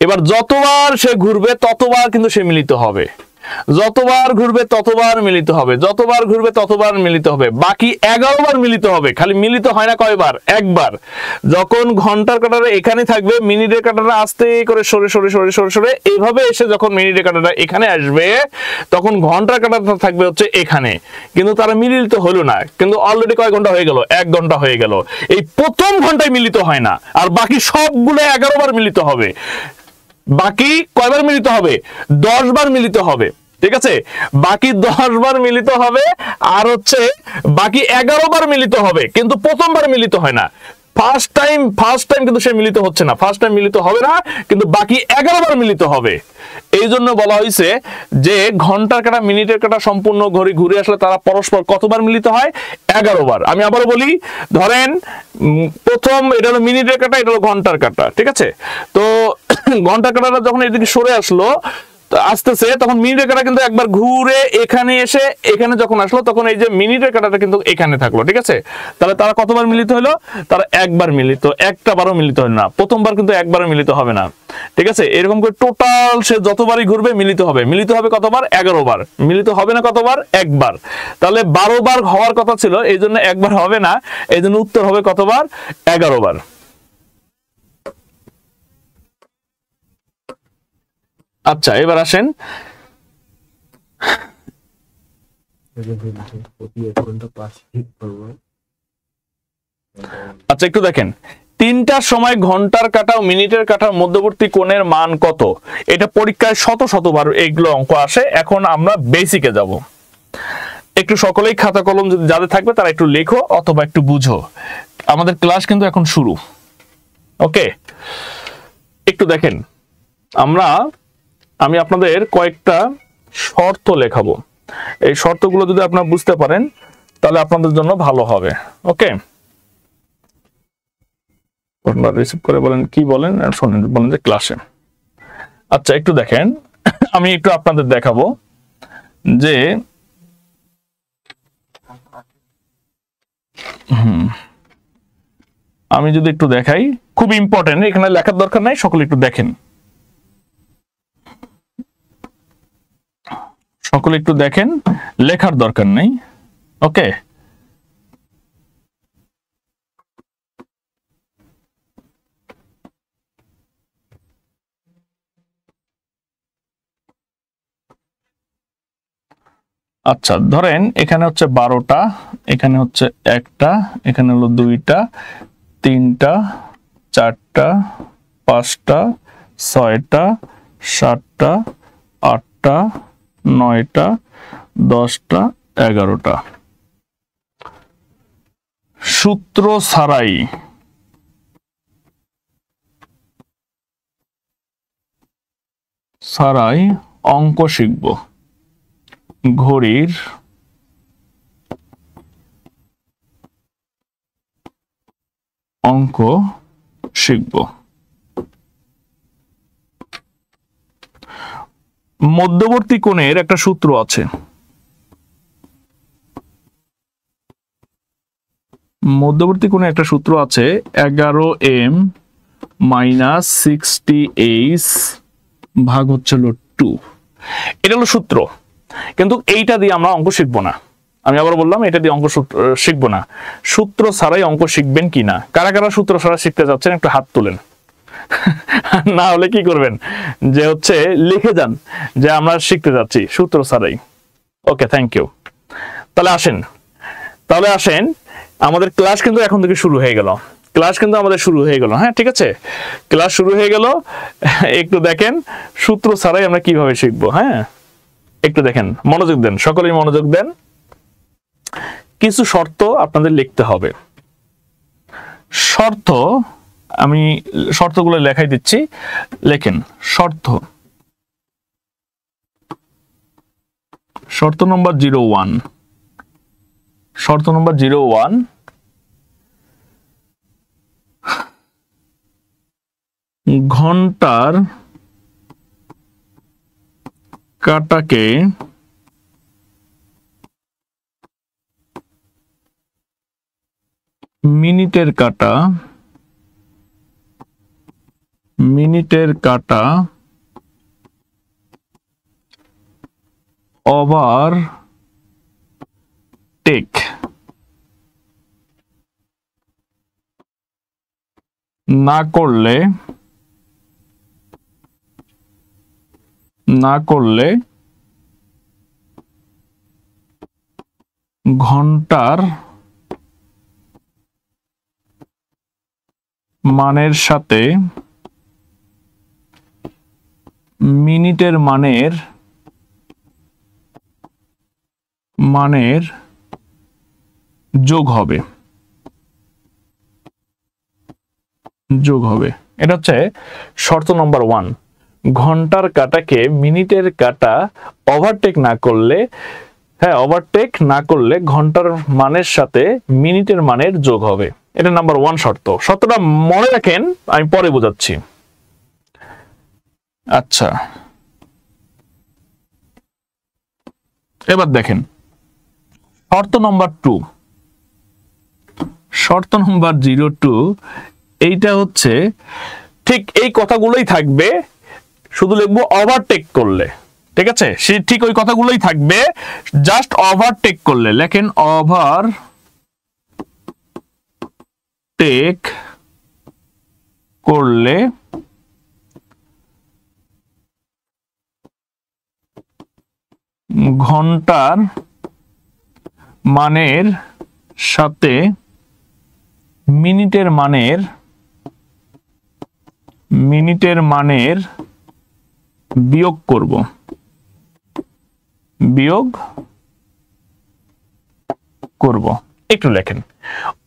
এবার যতবার সে ঘুরবে ততবার কিন্তু সে মিলিত হবে, যতবার ঘুরবে ততবার মিলিত হবে, যতবার ঘুরবে ততবার মিলিত হবে, বাকি 11 বার মিলিত হবে। খালি মিলিত হয় না কয়বার? একবার। যখন ঘন্টার কাঁটাটা এখানে থাকবে, মিনিটের কাঁটাটা আস্তে করে সরে সরে সরে সরে সরে এইভাবে এসে যখন মিনিটের কাঁটাটা এখানে আসবে, তখন ঘন্টার কাঁটাটা থাকবে হচ্ছে এখানে। কিন্তু তারা মিলিত হলো না, কিন্তু অলরেডি কয় ঘন্টা হয়ে গেল? 1 ঘন্টা হয়ে গেল। এই প্রথম ঘন্টায় মিলিত হয় না, আর বাকি সবগুলো 11 বার মিলিত হবে। বাকি কয়বার মিলিত হবে? 10 বার মিলিত হবে, ঠিক আছে। বাকি 10 বার মিলিত হবে, আর হচ্ছে বাকি 11 বার মিলিত হবে, কিন্তু প্রথমবার মিলিত হয় না। ফার্স্ট টাইম কিন্তু সে মিলিত হচ্ছে না, ফার্স্ট টাইম মিলিত হবে না, কিন্তু বাকি 11 বার মিলিত হবে। এই জন্য বলা হয়েছে যে ঘন্টার কাঁটা মিনিটের কাঁটা সম্পূর্ণ ঘড়ি ঘুরে আসলে তারা পরস্পর কতবার মিলিত হয়? 11 বার। আমি আবারও বলি, ধরেন প্রথম এটা হলো মিনিটের কাঁটা, এটা হলো ঘন্টার কাঁটা, ঠিক আছে। তো ঘন্টার কাঁটাটা যখন এদিকে সরে আসলো আসতেছে, তখন মিনিটের কাঁটা কিন্তু একবার ঘুরে এখানে এসে এখানে যখন আসলো, তখন এই যে মিনিটের কাঁটাটা কিন্তু এখানে থাকলো, ঠিক আছে। তাহলে তারা কতবার মিলিত হলো? তারা একবার মিলিত, একটা বারও মিলিত হলো না। প্রথমবার কিন্তু একবারও মিলিত হবে না, ঠিক আছে। এরকম করে টোটাল সে যতবারই ঘুরবে মিলিত হবে। মিলিত হবে কতবার? 11 বার। মিলিত হবে না কতবার? একবার। তাহলে 12 বার হওয়ার কথা ছিল, এই জন্য একবার হবে না, এই জন্য উত্তর হবে কতবার? 11 বার। আচ্ছা এবার আসেন, আচ্ছা একটু দেখেন, 3টার সময় ঘন্টার কাঁটা ও মিনিটের কাঁটার মধ্যবর্তী কোণের মান কত? এটা পরীক্ষায় শত শতবার এগুলো অঙ্ক আসে। এখন আমরা বেসিকে যাব। একটু সকলেই খাতা কলম যদি যাদের থাকবে তারা একটু লেখো অথবা একটু বুঝো। আমাদের ক্লাস কিন্তু এখন শুরু, ওকে। একটু দেখেন, আমি আপনাদের কয়েকটা শর্ত লেখাবো। এই শর্তগুলো যদি আপনারা বুঝতে পারেন তাহলে আপনাদের জন্য ভালো হবে, ওকে। রিসিভ করে বলেন কি বলেন, শোনেন, বলেন যে ক্লাসে। আচ্ছা একটু দেখেন, আমি একটু আপনাদের দেখাবো যে আমি যদি একটু দেখাই, খুব ইম্পর্টেন্ট, এখানে লেখার দরকার নাই, সকলে একটু দেখেন, সকলে একটু দেখেন, লেখার দরকার নেই, ওকে। আচ্ছা ধরেন এখানে হচ্ছে 12টা, এখানে হচ্ছে 1টা, এখানে হলো 2টা, 3টা, 4টা, 5টা, 6টা, 7টা, 8টা, 9টা, 10টা, 11টা। সূত্র ছাড়াই অঙ্ক শিখব। ঘড়ির অঙ্ক শিখব। মধ্যবর্তী কোণের একটা সূত্র আছে। মধ্যবর্তী কোণে একটা সূত্র আছে, 11m - 60h ভাগ হচ্ছে 2। এটা হলো সূত্র, কিন্তু এইটা দিয়ে আমরা অঙ্ক শিখবো না। আমি আবার বললাম, এটা দিয়ে অঙ্ক শিখবো না। সূত্র ছাড়াই অঙ্ক শিখবেন কিনা, কারা কারা সূত্র ছাড়া শিখতে যাচ্ছেন একটু হাত তুলেন। না হলে কি করবেন, যে হচ্ছে লিখে যান যে আমরা শিখতে যাচ্ছি সূত্র ছাড়াই। ওকে, থ্যাংক ইউ। তাহলে আসেন, আমাদের ক্লাস কিন্তু এখন থেকে শুরু হয়ে গেল। হ্যাঁ ঠিক আছে, ক্লাস শুরু হয়ে গেল। একটু দেখেন সূত্র ছাড়াই আমরা কিভাবে শিখবো। হ্যাঁ একটু দেখেন, মনোযোগ দেন, সকলেই মনোযোগ দেন। কিছু শর্ত আপনাদের লিখতে হবে। শর্ত, আমি শর্তগুলো লেখাই দিচ্ছি, লেখেন। শর্ত শর্ত নম্বর 01, শর্ত নম্বর 01, ঘন্টার কাটাকে মিনিটের কাটা ওভারটেক না করলে ঘন্টার মানের সাথে মিনিটের মানের যোগ হবে। এটা হচ্ছে শর্ত নম্বর 1। ঘন্টার কাটাকে মিনিটের কাটা ওভারটেক না করলে ঘন্টার মানের সাথে মিনিটের মানের যোগ হবে। এটা নাম্বার 1 শর্ত। শর্তটা মনে রাখেন, আমি পরে বোঝাচ্ছি। আচ্ছা, এবার দেখেন শর্ত নম্বর 2, শর্ত নম্বর 02, এইটা হচ্ছে ঠিক এই কথাগুলোই থাকবে, শুধু লিখবো ওভারটেক করলে। ঠিক আছে, সে ঠিক ওই কথাগুলোই থাকবে, জাস্ট ওভারটেক করলে লেখেন ওভারটেক করলে ঘন্টার মানের সাথে মিনিটের মানের বিয়োগ করব। একটু লেখেন,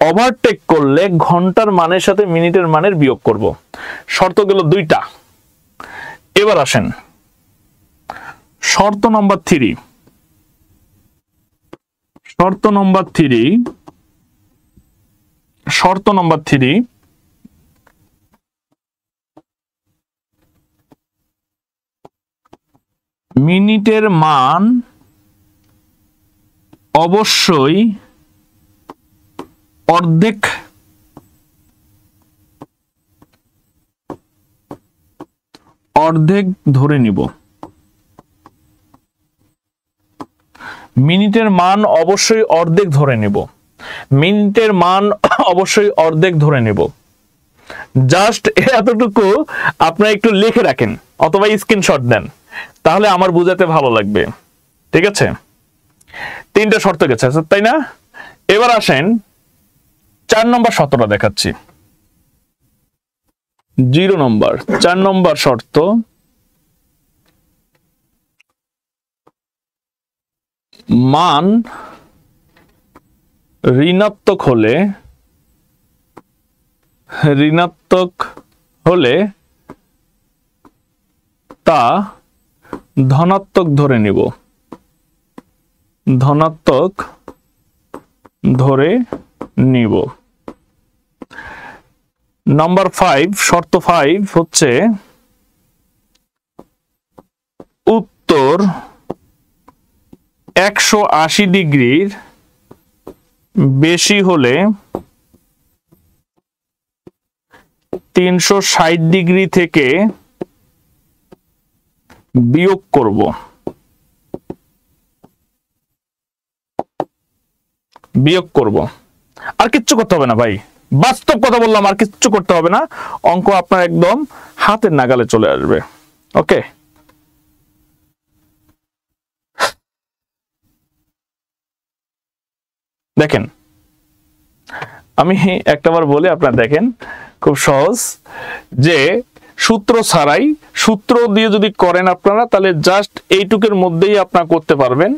ওভারটেক করলে ঘন্টার মানের সাথে মিনিটের মানের বিয়োগ করব। শর্ত গেল 2টা। এবার আসেন শর্ত নম্বর 3। শর্ত নম্বর 3, মিনিটের মান অবশ্যই অর্ধেক ধরে নিব। মিনিটের মান অবশ্যই অর্ধেক ধরে নেব। জাস্ট এতটুকু আপনারা একটু লিখে রাখেন অথবা স্ক্রিনশট দেন, তাহলে আমার বুঝাতে ভালো লাগবে। ঠিক আছে, 3টা শর্ত গেছে, তাই না? এবার আসেন 4 নম্বর শর্তটা দেখাচ্ছি। 0 নম্বর 4 নম্বর শর্ত, মান ঋণাত্মক হলে তা ধনাত্মক ধরে নিব। নাম্বার 5, শর্ত 5 হচ্ছে উত্তর 180 ডিগ্রির বেশি হলে 360 ডিগ্রি থেকে বিয়োগ করব। আর কিচ্ছু করতে হবে না ভাই, বাস্তব কথা বললাম, আর কিচ্ছু করতে হবে না। অঙ্ক আপনার একদম হাতের নাগালে চলে আসবে। ওকে, দেখেন আমি একটাবার বলি, আপনারা দেখেন, খুব সহজ। যে সূত্র ছাড়াই, সূত্র দিয়ে যদি করেন আপনারা, তাহলে জাস্ট এইটুকের মধ্যেই আপনারা করতে পারবেন।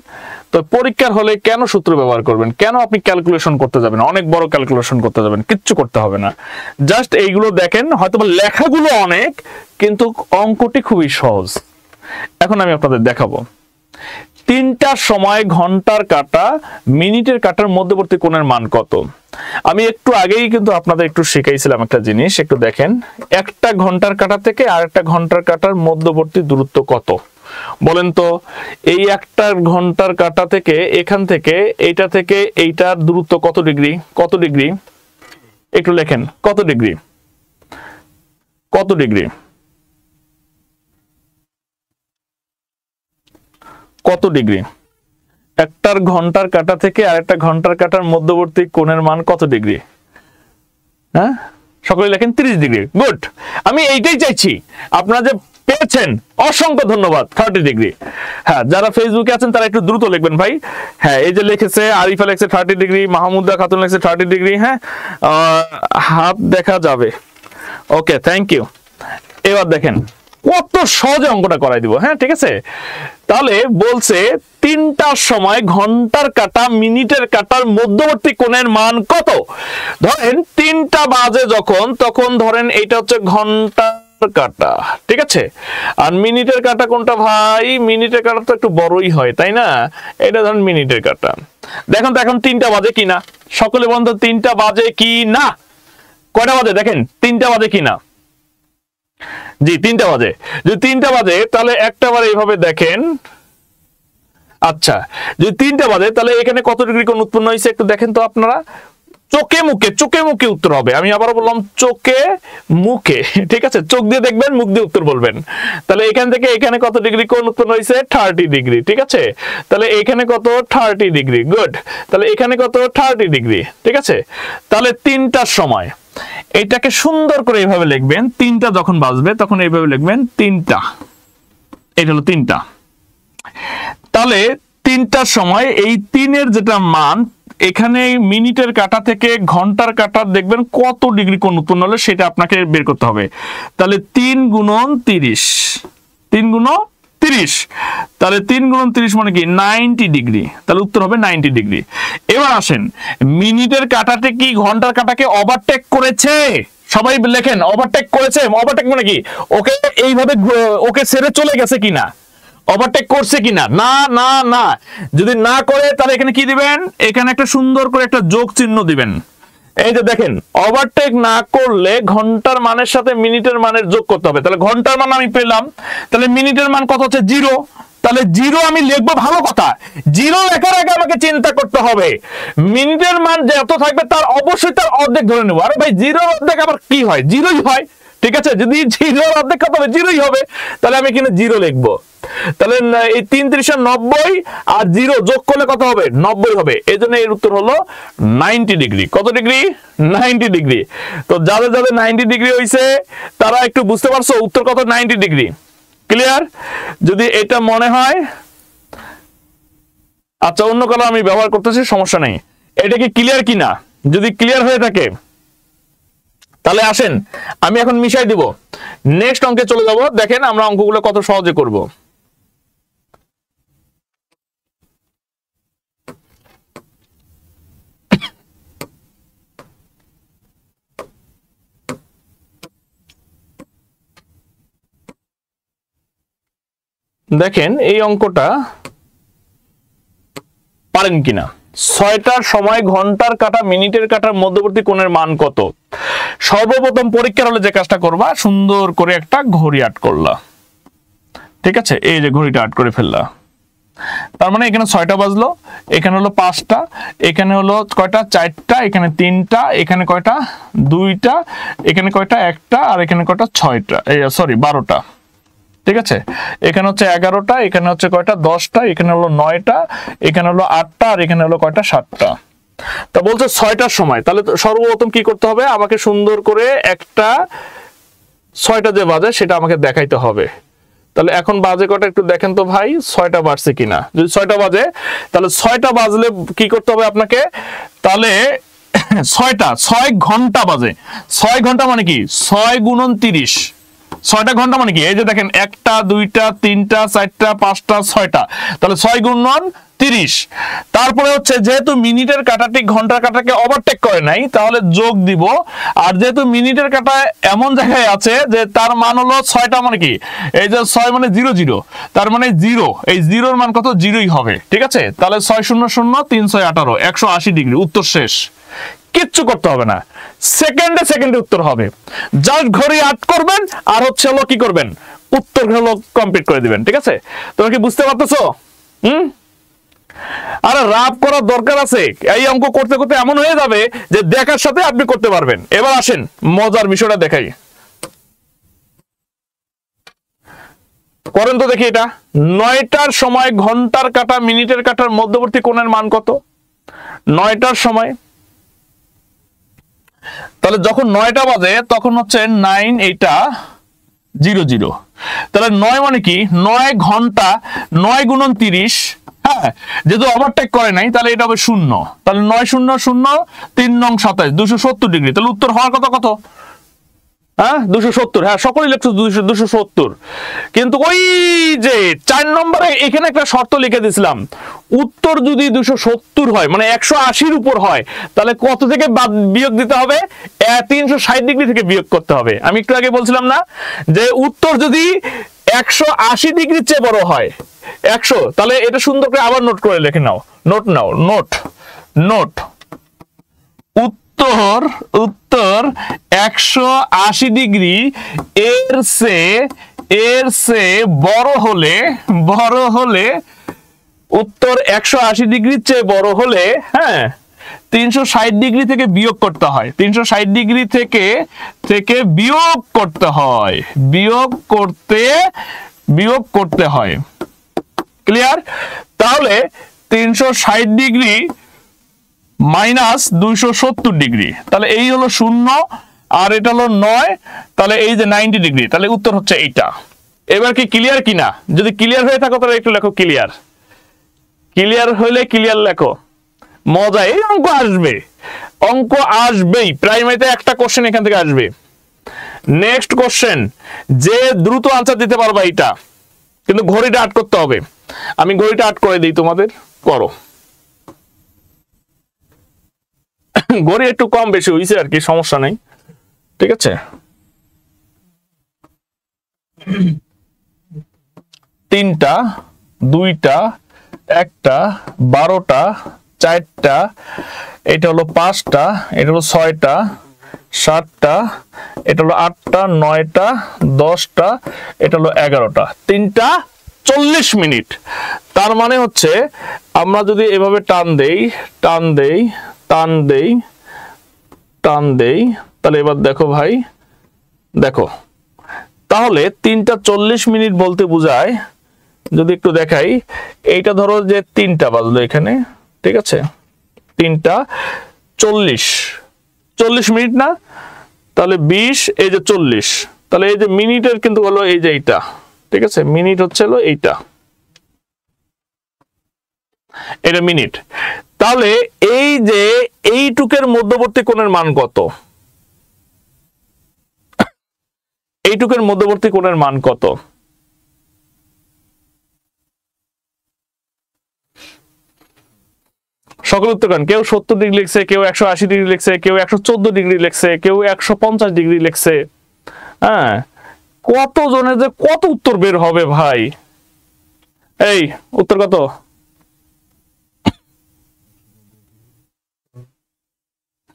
তো পরীক্ষার হলে কেন সূত্র ব্যবহার করবেন, কেন আপনি ক্যালকুলেশন করতে যাবেন, অনেক বড় ক্যালকুলেশন করতে যাবেন? কিচ্ছু করতে হবে না, জাস্ট এইগুলো দেখেন। হয়তো লেখাগুলো অনেক, কিন্তু অঙ্কটি খুবই সহজ। এখন আমি আপনাদের দেখাবো তিনটার সময় ঘন্টার কাঁটা মিনিটের কাঁটার মধ্যবর্তী কোণের মান কত? আমি একটু আগেই কিন্তু আপনাদের একটু শিখাইছিলাম একটা জিনিস, একটু দেখেন। একটা ঘন্টার কাঁটা থেকে আরেকটা ঘন্টার কাঁটার মধ্যবর্তী দূরত্ব কত বলেন তো? এই একটা ঘন্টার কাঁটা থেকে এখান থেকে এইটা থেকে এইটার দূরত্ব কত ডিগ্রি? কত ডিগ্রি একটু লেখেন, কত ডিগ্রি? কত ডিগ্রি? কত ডিগ্রি? একটার ঘন্টার কাঁটা থেকে আরেকটা ঘন্টার কাঁটার মধ্যবর্তী কোণের মান কত ডিগ্রি? হ্যাঁ, সকলে লেখেন 30 ডিগ্রি। গুড, আমি এইটাই চাইছি। আপনারা যে পেয়েছেন অসংখ্য ধন্যবাদ। 30 ডিগ্রি। হ্যাঁ, যারা ফেসবুকে আছেন তারা একটু দ্রুত লিখবেন ভাই। হ্যাঁ, এই যে লিখেছে আরিফা লিখছে 30 ডিগ্রি, মাহমুদা খাতুন লিখছে 30 ডিগ্রি। হ্যাঁ, হাত দেখা যাবে। ওকে, থ্যাংক ইউ। এবার দেখেন কত সহজে অঙ্কটা করাই দিব। হ্যাঁ, ঠিক আছে। তাহলে বলছে তিনটার সময় ঘন্টার কাঁটা মিনিটের কাঁটার মধ্যবর্তী কোণের মান কত? ধরেন 3টা বাজে যখন, তখন ধরেন এটা হচ্ছে ঘন্টার কাঁটা, ঠিক আছে। আর মিনিটের কাঁটা কোনটা ভাই? মিনিটের কাঁটা তো একটু বড়ই হয়, তাই না? এটা ধরেন মিনিটের কাঁটা। দেখেন তো এখন 3টা বাজে কিনা, সকলে বলেন তো 3টা বাজে কি না? কয়টা বাজে দেখেন, 3টা বাজে কিনা? জি, 3টা বাজে। যদি 3টা বাজে তাহলে একটা বার এইভাবে দেখেন। আচ্ছা, যদি 3টা বাজে তাহলে এখানে কত ডিগ্রি কোণ উৎপন্ন হয়েছে একটু দেখেন তো আপনারা। চোখে মুখে উত্তর হবে। আমি আবারও বললাম চোখে মুখে, ঠিক আছে। চোখ দিয়ে দেখবেন, মুখ দিয়ে উত্তর বলবেন। তাহলে এখান থেকে এখানে কত ডিগ্রি কোণ উৎপন্ন হয়েছে? 30 ডিগ্রি, ঠিক আছে। তাহলে এখানে কত? 30 ডিগ্রি। গুড। তাহলে এখানে কত? 30 ডিগ্রি, ঠিক আছে। তাহলে 3টার সময় এটাকে সুন্দর করে এইভাবে লিখবেন। 3টা যখন বাজবে তখন এইভাবে লিখবেন 3টা। এটা হলো 3টা। তাহলে 3টার সময় এই 3-এর যেটা মান, এখানে মিনিটের কাঁটা থেকে ঘন্টার কাঁটা দেখবেন কত ডিগ্রি কোণ উৎপন্ন হলো সেটা আপনাকে বের করতে হবে। তাহলে 3 গুণন 30, 3 গুণন 30, তাহলে 3 গুণন 30 মানে কি? 90 ডিগ্রি। তাহলে উত্তর হবে 90 ডিগ্রি। এবার আসেন, মিনিটের কাঁটাতে কি ঘন্টার কাঁটাকে ওভারটেক করেছে? সবাই লেখেন ওভারটেক করেছে। ওভারটেক মানে কি? ওকে এইভাবে ওকে ছেড়ে চলে গেছে কিনা, ওভারটেক করছে কিনা? না না না। যদি না করে তাহলে এখানে কি দিবেন? এখানে একটা সুন্দর করে একটা যোগ চিহ্ন দিবেন। এই যে দেখেন, ওভারটেক না করলে ঘন্টার মানের সাথে মিনিটের মানের যোগ করতে হবে। তাহলে ঘন্টার মান আমি পেলাম, তাহলে মিনিটের মান কত হচ্ছে? 0। তাহলে 0 আমি লিখবো, ভালো কথা। 0 লেখার আগে আমাকে চিন্তা করতে হবে মিনিটের মান যত থাকবে তার অবশ্যই তার অর্ধেক ধরে নেবো। আরে ভাই 0 অর্ধেক আবার কি হয়? 0ই হয়, ঠিক আছে। যদি 0 অর্ধেক কত হবে? 0ই হবে। তাহলে আমি এখানে 0 লিখবো। তাহলে এই 3 × 90 আর 0 যোগ করলে কত হবে? 90 হবে। এই জন্য এর উত্তর হলো 90 ডিগ্রি। কত ডিগ্রি? 90 ডিগ্রি। তো যাদের যাদের 90 ডিগ্রি হয়েছে তারা একটু বুঝতে পারছো উত্তর কত? 90 ডিগ্রি। ক্লিয়ার? যদি এটা মনে হয়, আচ্ছা অন্য কালার আমি ব্যবহার করতেছি, সমস্যা নেই। এটা কি ক্লিয়ার কিনা? যদি ক্লিয়ার হয়ে থাকে তাহলে আসেন আমি এখন মিশাই দিব। নেক্সট অঙ্কে চলে যাব। দেখেন আমরা অঙ্কগুলো কত সহজে করব। দেখেন এই অঙ্কটা পারেন কিনা। 6টার সময় ঘন্টার কাঁটা মিনিটের কাঁটার মধ্যবর্তী কোণের মান কত? সর্বপ্রথম পরীক্ষার হলে যে কাজটা করবা, সুন্দর করে একটা ঘড়ি আট করলা, ঠিক আছে। এই যে ঘড়িটা আট করে ফেললা, তার মানে এখানে 6টা বাজলো, এখানে হলো 5টা, এখানে হলো কয়টা? 4টা, এখানে 3টা, এখানে কয়টা? 2টা, এখানে কয়টা? 1টা, আর এখানে কয়টা? 6টা, সরি 12টা, ঠিক আছে। এখানে হচ্ছে 11টা, এখানে হচ্ছে কয়টা? 10টা, এখানে হলো 9টা, এখানে হলো 8টা, আর এখানে হলো কয়টা? 7টা। তা বলছে 6টার সময়। তাহলে সর্বপ্রথম কি করতে হবে? আমাকে সুন্দর করে একটা 6টা যে বাজে সেটা আমাকে দেখাইতে হবে। তাহলে এখন বাজে কয়টা একটু দেখেন তো ভাই, 6টা বাজছে কিনা। যদি 6টা বাজে তাহলে 6টা বাজলে কি করতে হবে আপনাকে? তাহলে 6 ঘন্টা বাজে। 6 ঘন্টা মানে কি? 6 গুণন 30, 6টা ঘন্টা মানে কি, এই যে দেখেন 1টা 2টা 3টা 4টা 5টা 6টা, তাহলে 6 গুণ 9 30। তারপরে হচ্ছে যেহেতু মিনিটের কাঁটাটি ঘন্টার কাঁটাকে ওভারটেক করে নাই, তাহলে যোগ দিব। আর যেহেতু মিনিটের কাঁটা এমন জায়গায় আছে যে তার মান হলো 6টা মানে কি, এই যে 6 মানে 0 0, তার মানে 0, এই 0-র মান কত, 0ই হবে। ঠিক আছে, তাহলে 6 0 0 3 6 18, 180 ডিগ্রি, উত্তর শেষ। কিচ্ছু করতে হবে না, সেকেন্ডে সেকেন্ডে উত্তর হবে। জাস্ট ঘড়ি আট করবেন আর হচ্ছে হলো কি করবেন, উত্তর হলো কমপ্লিট করে দিবেন। ঠিক আছে, তোমরা কি বুঝতে পারতেছো? আরে রাব করার দরকার আছে? এই অঙ্ক করতে করতে এমন হয়ে যাবে যে দেখার সাথে আপনি করতে পারবেন। এবার আসেন মজার বিষয়টা দেখাই, করেন তো দেখি। এটা 9টার সময় ঘন্টার কাঁটা মিনিটের কাঁটার মধ্যবর্তী কোণের মান কত? 9টার সময়, তাহলে যখন 9টা বাজে তখন হচ্ছে 9 এইটা 0 0, তাহলে 9 মানে কি, 9 ঘন্টা, 9 গুণন 30। হ্যাঁ, যেহেতু ওভারটেক করে নাই তাহলে এটা হবে 0, তাহলে 9 0 0 3 9 27, 270 ডিগ্রি। তাহলে উত্তর হওয়ার কথা কত? হ্যাঁ 270, হ্যাঁ সকলেই লিখছো 270। কিন্তু ওই যে 4 নম্বরে এখানে একটা শর্ত লিখে দিয়েছিলাম, উত্তর যদি 270 হয় মানে 180-র উপর হয়, তাহলে কত থেকে বিয়োগ দিতে হবে? 360 ডিগ্রি থেকে বিয়োগ করতে হবে। আমি একটু আগে বলছিলাম না যে উত্তর যদি 180 ডিগ্রির চেয়ে বড় হয় 100, তাহলে এটা সুন্দর করে আবার নোট করে লিখে নাও, নোট নাও, নোট নোট। উত্তর 180 ডিগ্রি এর সে বড় হলে উত্তর 180 ডিগ্রির চেয়ে বড় হলে, হ্যাঁ 360 ডিগ্রি থেকে বিয়োগ করতে হয়, 360 ডিগ্রি থেকে বিয়োগ করতে হয়। ক্লিয়ার? তাহলে 360 ডিগ্রি মাইনাস 270 ডিগ্রি, তাহলে এই হলো 0 আর এটা হলো 9, তাহলে এই যে 90 ডিগ্রি, তাহলে উত্তর হচ্ছে এইটা। এবার কি ক্লিয়ার কিনা? যদি ক্লিয়ার হয়ে থাকো তাহলে একটু লেখো ক্লিয়ার। ক্লিয়ার হইলে ক্লিয়ার লেখো। মজা, এই অঙ্ক আসবেই, প্রাইমারিতে একটা কোশ্চেন এখান থেকে আসবে। নেক্সট কোশ্চেন, যে দ্রুত আনসার দিতে পারবা এইটা, কিন্তু ঘড়িটা আট করতে হবে। আমি ঘড়িটা আট করে দিই তোমাদের, করো। ঘড়ি একটু কম বেশি হয়েছে আর কি, সমস্যা নেই। ঠিক আছে, 3টা 2টা 1টা 12টা 4টা, এটা হলো 5টা, এটা হলো 6টা 7টা, এটা হলো 8টা 9টা 10টা, এটা হলো 11টা, 3টা 40 মিনিট। তার মানে হচ্ছে আমরা যদি এভাবে টান দেই, তাহলে এবার দেখো ভাই, দেখো তাহলে 3টা 40 মিনিট বলতে বোঝায়, যদি একটু দেখাই, এইটা ধরো যে 3টা বাজলো এখানে, ঠিক আছে, 3টা 40 মিনিট না, তাহলে 20, এই যে 40, তাহলে এই যে মিনিটের কিন্তু হলো এই যে এইটা। ঠিক আছে, মিনিট হচ্ছে হলো এইটা, এটা মিনিট। তাহলে এই যে এইটুকের মধ্যবর্তী কোণের মান কত? এইটুকের মধ্যবর্তী কোণের মান কত? সকল উত্তর করেন। কেউ 70 ডিগ্রি লিখছে, কেউ 180 ডিগ্রি লিখছে, কেউ 114 ডিগ্রি লিখছে, কেউ 150 ডিগ্রি লিখছে। হ্যাঁ, কত জনের যে কত উত্তর বের হবে ভাই। এই উত্তর কত?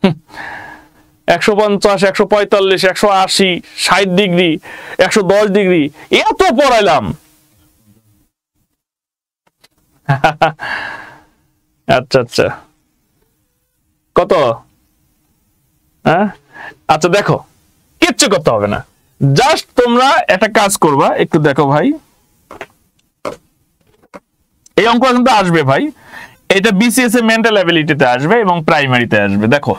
হুম, 150, 145, 180, 60 ডিগ্রি, 110 ডিগ্রি, এত পড়াইলাম। আচ্ছা আচ্ছা, কত? হ্যাঁ আচ্ছা, দেখো কিচ্ছু করতে হবে না, জাস্ট তোমরা একটা কাজ করবা, একটু দেখো ভাই, এই অঙ্ক কিন্তু আসবে ভাই, এটা বিসিএস এ মেন্টাল অ্যাবিলিটিতে আসবে এবং প্রাইমারিতে আসবে। দেখো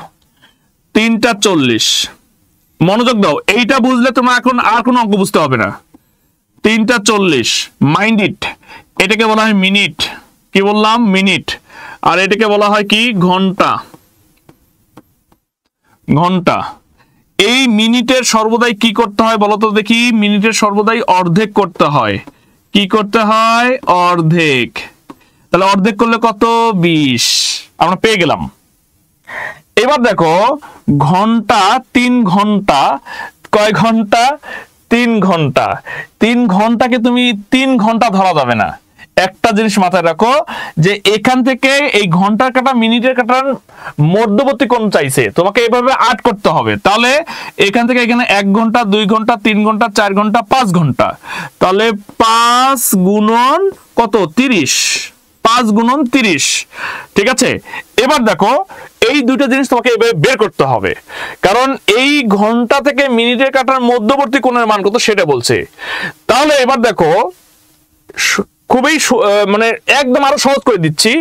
3টা 40, মনোযোগ দাও, এইটা বুঝলে তোমরা এখন আর কোনো অঙ্ক বুঝতে হবে না। 3টা 40, মাইন্ড ইট, এটাকে বলা হয় মিনিট। কি বললাম? মিনিট। আর এটাকে বলা হয় কি? ঘন্টা। ঘন্টা। এই মিনিটের সর্বদাই কি করতে হয় বলতো দেখি? মিনিটের সর্বদাই অর্ধেক করতে হয়। কি করতে হয়? অর্ধেক। তাহলে অর্ধেক করলে কত? 20। আমরা পেয়ে গেলাম। এবার দেখো ঘন্টা, 3 ঘন্টা, কয় ঘন্টা? 3 ঘন্টা। 3 ঘন্টাকে তুমি 3 ঘন্টা ধরা যাবে না। একটা জিনিস মাথায় রাখো যে এখান থেকে এই ঘন্টার কাটা মিনিটের কাটার মধ্যবর্তী কোণ চাইছে, তোমাকে এভাবে আট করতে হবে। তাহলে এখান থেকে এখানে 1 ঘন্টা, 2 ঘন্টা, 3 ঘন্টা, 4 ঘন্টা, 5 ঘন্টা। তাহলে 5 গুণন কত? 30। 5 গুণন 30। ঠিক আছে, এবার দেখো এই দুটো জিনিস তোমাকে এভাবে বের করতে হবে, কারণ এই ঘন্টা থেকে মিনিটের কাটার মধ্যবর্তী কোণের মান কত সেটা বলছে। তাহলে এবার দেখো খুবই মানে একদম আরো সহজ করে দিচ্ছি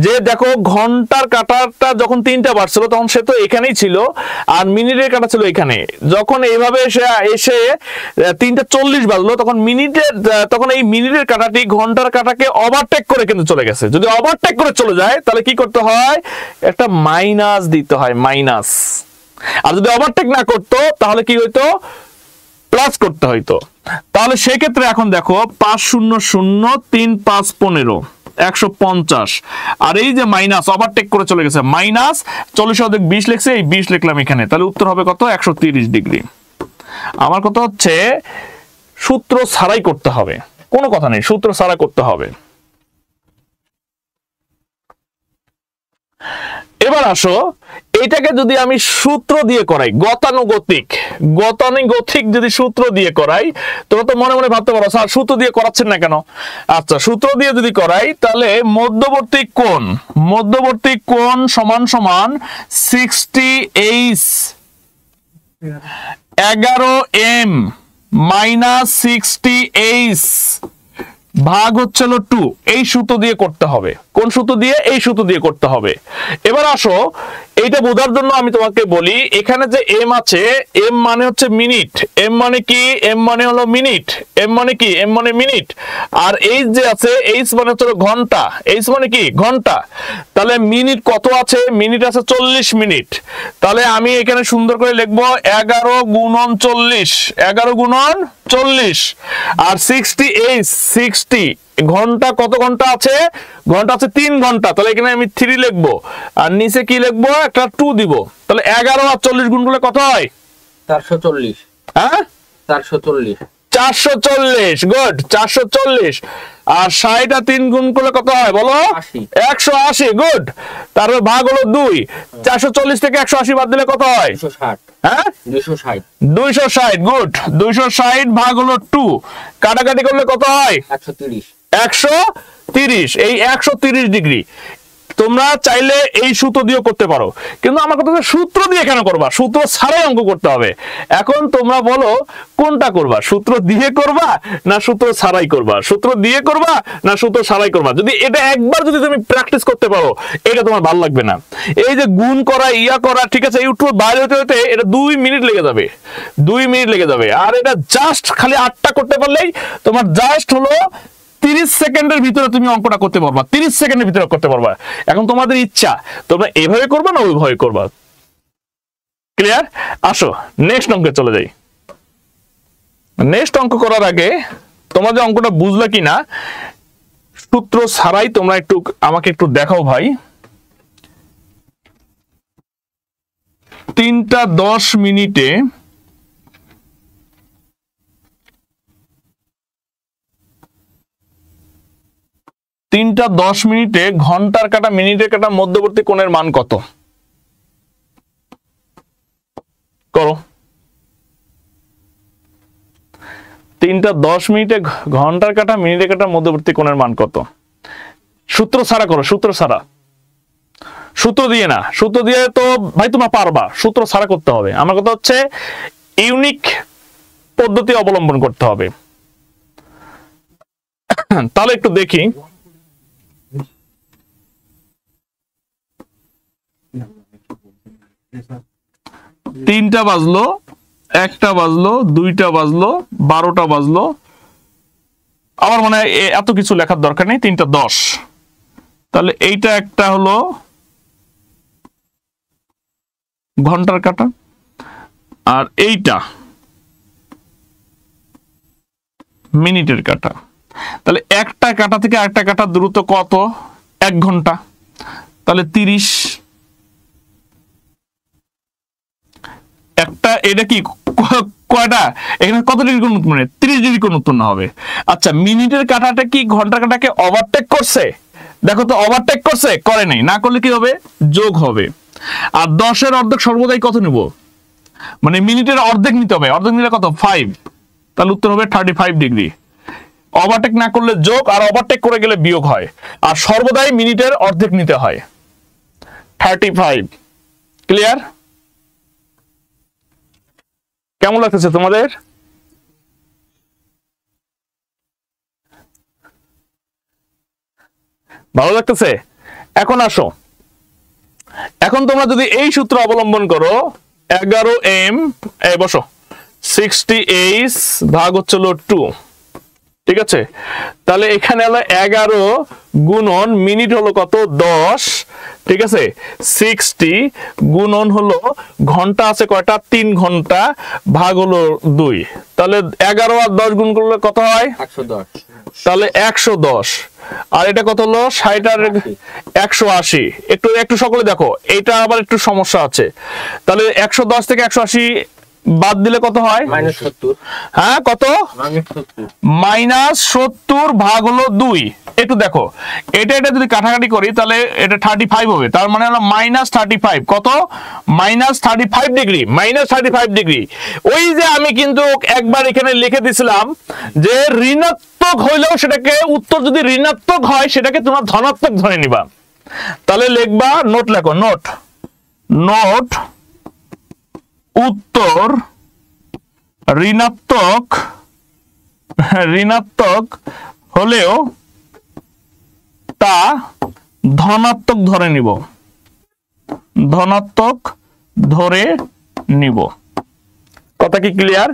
যে দেখো ঘন্টার কাটারটা যখন 3টা বাড়ছিল তখন সে তো এখানেই ছিল, আর মিনিটের কাটা ছিল এখানে। যখন এইভাবে এসে 3টা 40 বাজলো তখন এই মিনিটের কাটাটি ঘন্টার কাটাকে ওভারটেক করে কিন্তু চলে গেছে। যদি ওভারটেক করে চলে যায় তাহলে কি করতে হয়? একটা মাইনাস দিতে হয়, মাইনাস। আর যদি ওভারটেক না করতো তাহলে কি হইতো? প্লাস করতে হইতো। তাহলে সেই ক্ষেত্রে এখন দেখো 5 0 0 3 5 15 150, আর এই যে মাইনাস ওভারটেক করে চলে গেছে, মাইনাস 40 অধিক 20 লিখছে, এই 20 লিখলাম এখানে। তাহলে উত্তর হবে কত? 130 ডিগ্রি। আমার কথা হচ্ছে সূত্র ছাড়াই করতে হবে, কোনো কথা নেই, সূত্র ছাড়া করতে হবে। এবার আসো এটাকে যদি আমি সূত্র দিয়ে করাই, গতানুগতিক যদি সূত্র দিয়ে করাই, তোমরা তো মনে মনে ভাবতে পারো স্যার সূত্র দিয়ে করাচ্ছেন না কেন? আচ্ছা, সূত্র দিয়ে যদি করাই তাহলে মধ্যবর্তী কোণ সমান সমান 60h 11m মাইনাস 60h ভাগ হচ্ছে 2। এই সূত্র দিয়ে করতে হবে। কোন সূত্র দিয়ে? এই সূত্র দিয়ে করতে হবে। এবার আসো এইটা বোঝার জন্য আমি তোমাকে বলি, এখানে যে এম আছে, এম মানে হচ্ছে মিনিট। এম মানে কি? এম মানে হলো মিনিট। এম মানে কি? এম মানে মিনিট। আর এইচ যে আছে, এইচ মানে হচ্ছে ঘন্টা। এইচ মানে কি? ঘন্টা। তাহলে মিনিট কত আছে? মিনিট আছে 40 মিনিট। তাহলে আমি এখানে সুন্দর করে লিখবো 11 গুণন 40, 11 গুণন 40। আর 60 ঘন্টা, কত ঘন্টা আছে? ঘন্টা আছে 3 ঘন্টা। তাহলে এখানে আমি 3 লিখবো, আর নিচে কি লিখবো? একটা 2 দিব। তাহলে 11 আর 40 গুণ করলে কত হয়? 440। হ্যাঁ, 440। 440। গুড, 440। আর 60 আর 3 গুণ করলে কত হয় বলো? 180। গুড। তারপর ভাগ হলো 2। 440 থেকে 180 বাদ দিলে কত হয়? 260। হ্যাঁ, 260। 260। গুড। 260 ভাগ হলো 2, কাটাকাটি করলে কত হয়? 130। 130। এই 130 ডিগ্রি তোমরা চাইলে এই সূত্র দিয়ে করতে পারো, কিন্তু আমার কথা হচ্ছে সূত্র দিয়ে কেন করবা? সূত্র ছাড়াই অঙ্ক করতে হবে। এখন তোমরা বলো কোনটা করবা? সূত্র দিয়ে করবা না সূত্র ছাড়াই করবা? সূত্র দিয়ে করবা না সূত্র ছাড়াই করবা? যদি এটা একবার যদি তুমি প্র্যাকটিস করতে পারো, এটা তোমার ভালো লাগবে না। এই যে গুণ করা, ইয়া করা, ঠিক আছে, ইউটিউব বাইরে হতে হতে এটা 2 মিনিট লেগে যাবে, 2 মিনিট লেগে যাবে। আর এটা জাস্ট খালি 8টা করতে পারলেই তোমার জাস্ট হলো 30 সেকেন্ডের ভিতরে তুমি অঙ্কটা করতে পারবা, 30 সেকেন্ডের ভিতরে করতে পারবা। এখন তোমাদের ইচ্ছা, তোমরা এভাবে করবা না ওইভাবে করবা। ক্লিয়ার? আসো নেক্সট অঙ্কে চলে যাই। নেক্সট অঙ্ক করার আগে তোমরা যে অঙ্কটা বুঝলে কিনা সূত্র ছাড়াই তোমরা একটু আমাকে একটু দেখাও ভাই। 3টা 10 মিনিটে 3টা 10 মিনিটে ঘন্টার কাটা মিনিটের কাটা মধ্যবর্তী কোণের মান কত? করো। 3টা 10 মিনিটে ঘন্টার কাটা মিনিটের কাটা মধ্যবর্তী কোণের মান কত? সূত্র ছাড়া করো, সূত্র ছাড়া, সূত্র দিয়ে না। সূত্র দিয়ে তো ভাই তোমরা পারবা, সূত্র ছাড়া করতে হবে। আমার কথা হচ্ছে ইউনিক পদ্ধতি অবলম্বন করতে হবে। তাহলে একটু দেখি। 3টা বাজলো, 1টা বাজলো, 2টা বাজলো, 12টা বাজলো। আমার মনে হয় এত কিছু লেখার দরকার নেই। 3টা 10। তাহলে এইটা একটা হলো ঘন্টার কাটা, আর এইটা মিনিটের কাটা। তাহলে একটা কাটা থেকে আরেকটা কাটা দূরত্ব কত? 1 ঘন্টা। তাহলে 30। একটা এটা কি কয়টা? এখানে কত ডিগ্রি কোণ উৎপন্ন? 30 ডিগ্রি কোণ উৎপন্ন হবে। আচ্ছা, মিনিটের কাটাটা কি ঘন্টার কাটাকে ওভারটেক করছে? দেখো তো, ওভারটেক করছে? করে নাই। না করলে কি হবে? যোগ হবে। আর 10-এর অর্ধেক সর্বদাই কত নিব? মানে মিনিটের অর্ধেক নিতে হবে। অর্ধেক নিলে কত? 5। তাহলে উত্তর হবে 35 ডিগ্রি। ওভারটেক না করলে যোগ, আর ওভারটেক করে গেলে বিয়োগ হয়। আর সর্বদাই মিনিটের অর্ধেক নিতে হয়। 35। ক্লিয়ার? কেমন লাগতেছে তোমাদের? ভালো লাগতেছে? এখন আসো, এখন তোমরা যদি এই সূত্র অবলম্বন করো, 11m বসো, 60h ভাগ হচ্ছে 2, ঠিক আছে? তাহলে এখানে হলো 11 গুণন মিনিট হলো কত? 10, ঠিক আছে? 60 গুণন হলো ঘন্টা আছে কয়টা? 3 ঘন্টা, ভাগ হলো 2। তাহলে 11 আর 10 গুণ করলে কত হয়? 110। তাহলে 110। আর এটা কত হলো? 60 আর 180। একটু একটু সকলে দেখো, এটা আবার একটু সমস্যা আছে। তাহলে 110 থেকে 180 বাদ দিলে কত হয়? -70। হ্যাঁ, কত? -70 ভাগ হলো 2। একটু দেখো, এটা যদি কাটাকাটি করি তাহলে এটা 35 হবে। তার মানে হলো -35। কত? -35 ডিগ্রি। -35 ডিগ্রি। ওই যে আমি কিন্তু একবার এখানে লিখে দিছিলাম যে ঋণাত্মক হইলেও সেটাকে, উত্তর যদি ঋণাত্মক হয় সেটাকে তোমরা ধনাত্মক ধরে নিবা। তাহলে লিখবা, নোট লেখো, নোট উত্তর ঋণাত্মক হলেও তা ধনাত্মক ধরে নিব। কথা কি ক্লিয়ার?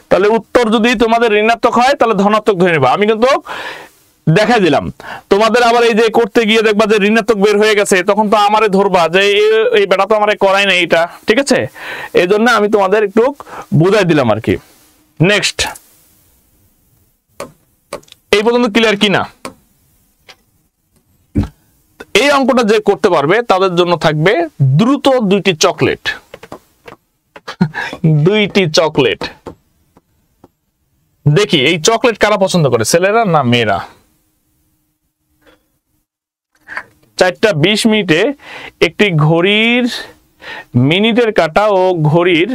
তাহলে উত্তর যদি তোমাদের ঋণাত্মক হয় তাহলে ধনাত্মক ধরে নিবা। আমি কিন্তু দেখাই দিলাম। তোমাদের আবার এই যে করতে গিয়ে দেখবা যে ঋণাত্মক বের হয়ে গেছে, তখন তো আমারে ধরবা যে এই বেটা তো আমারে করাই না এটা, ঠিক আছে? এই জন্য আমি তোমাদের একটু বুঝাই দিলাম আর কি। নেক্সট, এই পর্যন্ত ক্লিয়ার কিনা? এই অঙ্কটা যে করতে পারবে তাদের জন্য থাকবে দ্রুত 2টি চকলেট। 2টি চকলেট। দেখি এই চকলেট কারা পছন্দ করে, ছেলেরা না মেয়েরা? 4টা 20 মিনিটে একটি ঘড়ির মিনিটের কাঁটা ও ঘড়ির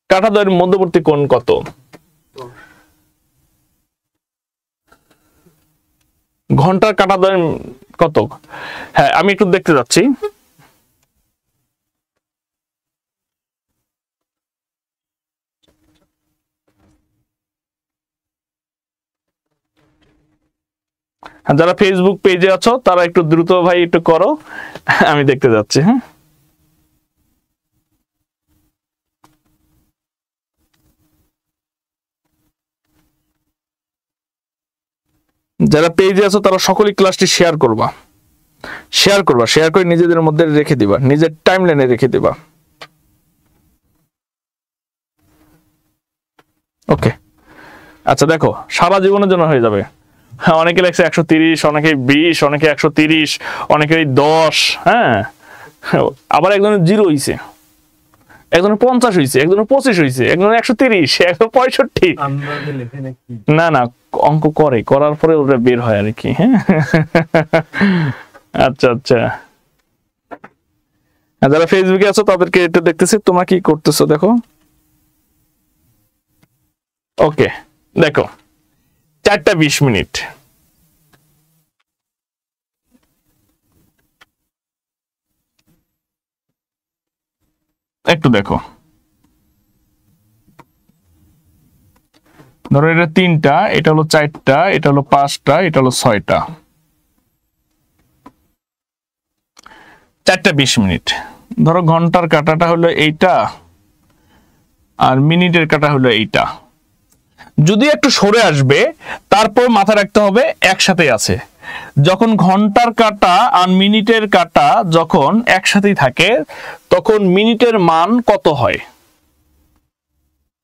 কাঁটাদ্বয়ের মধ্যবর্তী কোণ কত? ঘন্টার কাঁটাদ্বয় কত? হ্যাঁ, আমি একটু দেখতে যাচ্ছি। যারা ফেসবুক পেজে আছো তারা একটু দ্রুত ভাই একটু করো, আমি দেখতে যাচ্ছি। হ্যাঁ, যারা পেজে আছো তারা সকলেই ক্লাসটি শেয়ার করে নিজেদের মধ্যে রেখে দিবা, নিজের টাইমলাইনে রেখে দিবা। ওকে, আচ্ছা দেখো, সারা জীবনের জন্য হয়ে যাবে। হ্যাঁ, অনেকে লেখছে 130, অনেকে 20, অনেকে 130, অনেকে 10। হ্যাঁ, আবার একজনের 0 হইছে, একজনের 50 হইছে, একজনের 25 হইছে, একজনের 130, একজনের 65। না অঙ্ক করার পরে ওটা বের হয় আর কি। হ্যাঁ, আচ্ছা, যারা ফেসবুকে আছো তাদেরকে একটু দেখতেছি তোমরা কি করতেছো, দেখো। ওকে, দেখো 4টা 20 মিনিট। একটু দেখো, ধরো এটা 3টা, এটা হলো 4টা, এটা হলো 5টা, এটা হলো 6টা। 4টা 20 মিনিট। ধরো ঘন্টার কাঁটাটা হলো এইটা আর মিনিটের কাঁটা হলো এইটা। যদি একটু সরে আসবে, তারপর মাথায় রাখতে হবে একসাথে আছে। যখন ঘন্টার কাঁটা আর মিনিটের কাঁটা যখন একসাথেই থাকে তখন মিনিটের মান কত হয়?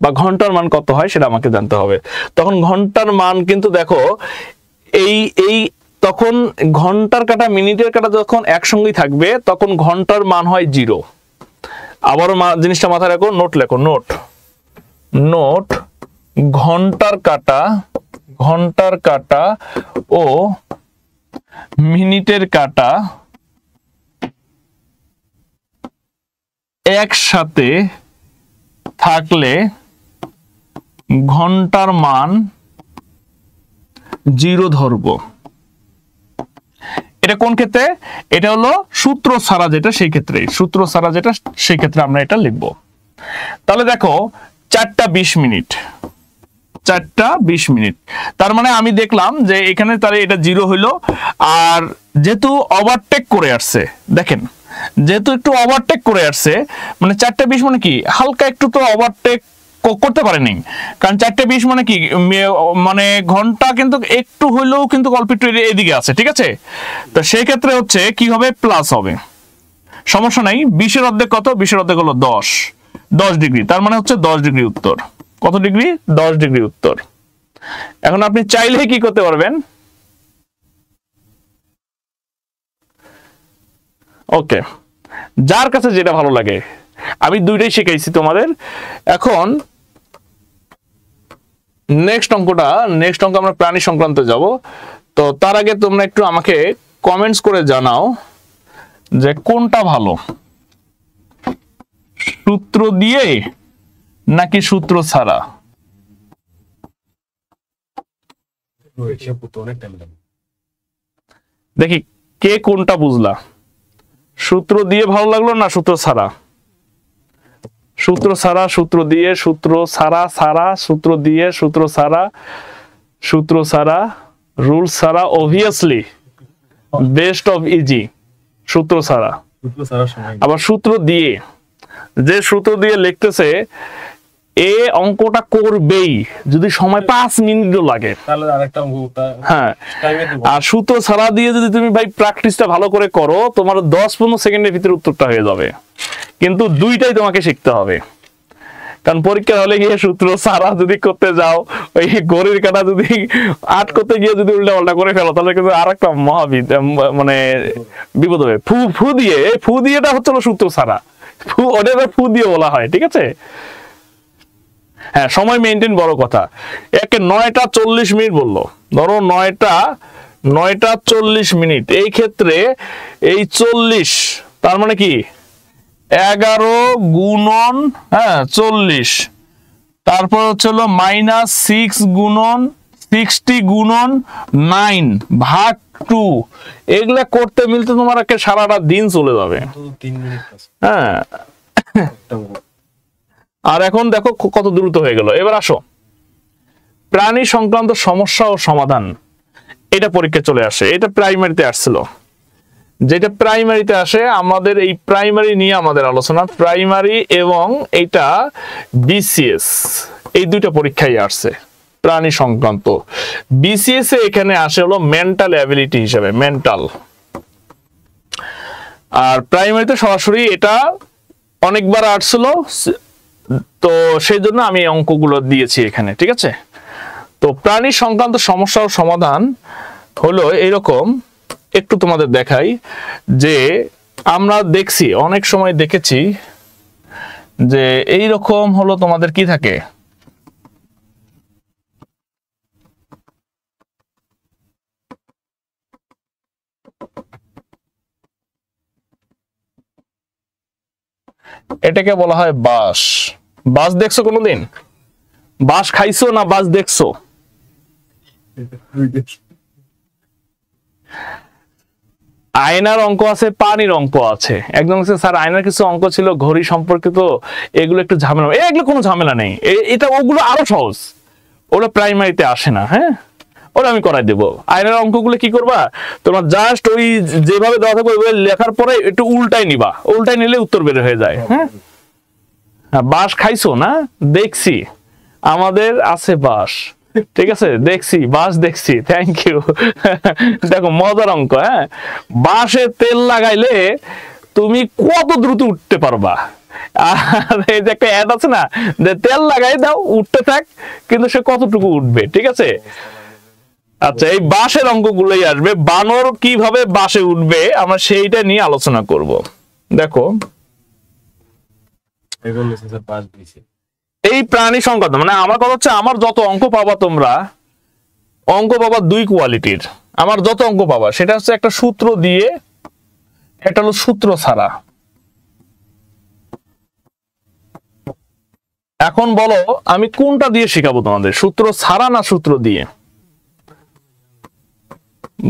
বা ঘন্টার মান কত হয় সেটা আমাকে জানতে হবে। তখন ঘন্টার মান কিন্তু দেখো এই তখন ঘন্টার কাটা মিনিটের কাটা যখন একসঙ্গেই থাকবে তখন ঘন্টার মান হয় 0। আবারও জিনিসটা মাথায় রাখো, নোট লেখো, নোট ঘন্টার কাটা ও মিনিটের কাটা একসাথে থাকলে ঘন্টার মান 0 ধরবো। এটা কোন ক্ষেত্রে? এটা হলো সূত্র ছাড়া যেটা, সেই ক্ষেত্রে সূত্র ছাড়া যেটা সেই ক্ষেত্রে আমরা এটা লিখব। তাহলে দেখো 4টা 20 মিনিট, 4টা 20 মিনিট, তার মানে আমি দেখলাম যে এখানে তাহলে এটা 0 হইলো। আর যেহেতু ওভারটেক করে আসছে, দেখেন যেহেতু একটু ওভারটেক করে আসছে, মানে 4টা 20 মানে কি হালকা একটু তো ওভারটেক করতে পারেনি, কারণ 4টা 20 মানে কি মানে ঘন্টা কিন্তু একটু হইলেও কিন্তু অল্প একটু এদিকে আছে, ঠিক আছে? তো সেই ক্ষেত্রে হচ্ছে কি হবে, প্লাস হবে, সমস্যা নাই। 20 এর অর্ধেক কত? 20 এর অর্ধেক হলো 10 ডিগ্রি, তার মানে হচ্ছে 10 ডিগ্রি উত্তর। কত ডিগ্রি? 10 ডিগ্রি উত্তর। এখন আপনি চাইলে কি করতে পারবেন, ওকে, যার কাছে যেটা ভালো লাগে, আমি দুইটাই শিখাইছি তোমাদের। এখন নেক্সট অঙ্ক আমরা প্রাণী সংক্রান্ত যাব। তো তার আগে তোমরা একটু আমাকে কমেন্টস করে জানাও যে কোনটা ভালো, সূত্র দিয়ে নাকি সূত্র ছাড়া? দেখি কে কোনটা বুঝলা, সূত্র দিয়ে ভালো লাগলো না সূত্র ছাড়া? সূত্র ছাড়া, সূত্র দিয়ে, সূত্র ছাড়া, সূত্র দিয়ে, সূত্র ছাড়া, রুল ছাড়া, অবভিয়াসলি বেস্ট অফ ইজি সূত্র ছাড়া। আবার সূত্র দিয়ে, যে সূত্র দিয়ে লিখতেছে এ অঙ্কটা করবেই যদি সময় 5 মিনিটও লাগে, হ্যাঁ। আর সূত্র ছাড়া দিয়ে যদি তুমি ভাই প্র্যাকটিসটা ভালো করে করো, তোমার 10-15 সেকেন্ডের ভিতরে উত্তরটা হয়ে যাবে। কিন্তু দুইটাই তোমাকে শিখতে হবে, কারণ পরীক্ষা হলে গিয়ে সূত্র ছাড়া যদি করতে যাও, ওই ঘড়ির কাঁটা যদি আট করতে গিয়ে যদি উল্টা পাল্টা করে ফেলো, তাহলে কিন্তু আর একটা মানে বিপদ হবে। ফু দিয়েটা হচ্ছে সূত্র ছাড়া, ওটা ফু দিয়ে বলা হয়, ঠিক আছে? হ্যাঁ, সময় মেনটেন বড় কথা। 9টা 40 মিনিট বললো, ধরো 9টা 40 মিনিট, এই ক্ষেত্রে এই 40 তার মানে কি 11 গুণন 40, তারপর হচ্ছে হলো -6 গুণন 60 গুণন 9 ভাগ 2, এগুলা করতে মিলতে তোমার সারাটা দিন চলে যাবে। হ্যাঁ, আর এখন দেখো কত দ্রুত হয়ে গেল। এবার আসো প্রাণী সংক্রান্ত সমস্যা ও সমাধান, এটা পরীক্ষা চলে আসে। এটা প্রাইমারিতে আসছিল, যেটা প্রাইমারিতে আসে আমাদের এই প্রাইমারি নিয়ে আমাদের আলোচনা, প্রাইমারি এবং এটা বিসিএস, এই দুইটা পরীক্ষায় আসছে প্রাণী সংক্রান্ত। বিসিএস এ এখানে আসে হলো মেন্টাল অ্যাবিলিটি হিসেবে, মেন্টাল। আর প্রাইমারিতে সরাসরি এটা অনেকবার আসছিল, তো সেই জন্য আমি অঙ্কগুলো দিয়েছি এখানে, ঠিক আছে? তো প্রাণী সংক্রান্ত সমস্যা ও সমাধান হলো এরকম, একটু তোমাদের দেখাই যে আমরা দেখছি অনেক সময় দেখেছি যে এই রকম হলো তোমাদের কি থাকে, এটাকে বলা হয় বাঁশ। বাঁশ দেখছো কোনোদিন? বাঁশ খাইছো না বাঁশ দেখছো? আয়নার অঙ্ক আছে, পানির অঙ্ক আছে। একদম স্যার আয়নার কিছু অঙ্ক ছিল ঘড়ি সম্পর্কিত, এগুলো একটু ঝামেলা, এগুলো কোনো ঝামেলা নেই, এটা ওগুলো আরো সহজ, ওরা প্রাইমারিতে আসে না। হ্যাঁ, ওরা আমি করাই দেবো। আয়নার অঙ্কগুলো কি করবা, তোমরা জাস্ট ওই যেভাবে দেওয়া থাকবে ওইভাবে লেখার পরে একটু উল্টাই নিবা, উল্টাই নিলে উত্তর বের হয়ে যায়। হ্যাঁ, বাঁশ খাইছো না? দেখছি আমাদের আছে বাঁশ, ঠিক আছে, দেখছি বাঁশ, দেখছি, থ্যাংক ইউ। দেখো মজার অঙ্ক। হ্যাঁ, বাঁশে তেল লাগাইলে তুমি কত দ্রুত উঠতে পারবা, আর এই যে একটা অ্যাড আছে না যে তেল লাগাই দাও উঠতে থাক, কিন্তু সে কতটুকু উঠবে, ঠিক আছে? আচ্ছা, এই বাঁশের অঙ্কগুলোই আসবে, বানর কিভাবে বাঁশে উঠবে আমরা সেইটা নিয়ে আলোচনা করব। দেখো এই প্রাণী সংক্রান্ত, মানে আমার কথা হচ্ছে আমার যত অঙ্ক পাবা তোমরা, অঙ্ক পাবা দুই কোয়ালিটির। আমার যত অঙ্ক পাবা সেটা হচ্ছে একটা সূত্র দিয়ে, একটা হলো সূত্র ছাড়া। এখন বলো আমি কোনটা দিয়ে শিখাবো তোমাদের, সূত্র ছাড়া না সূত্র দিয়ে?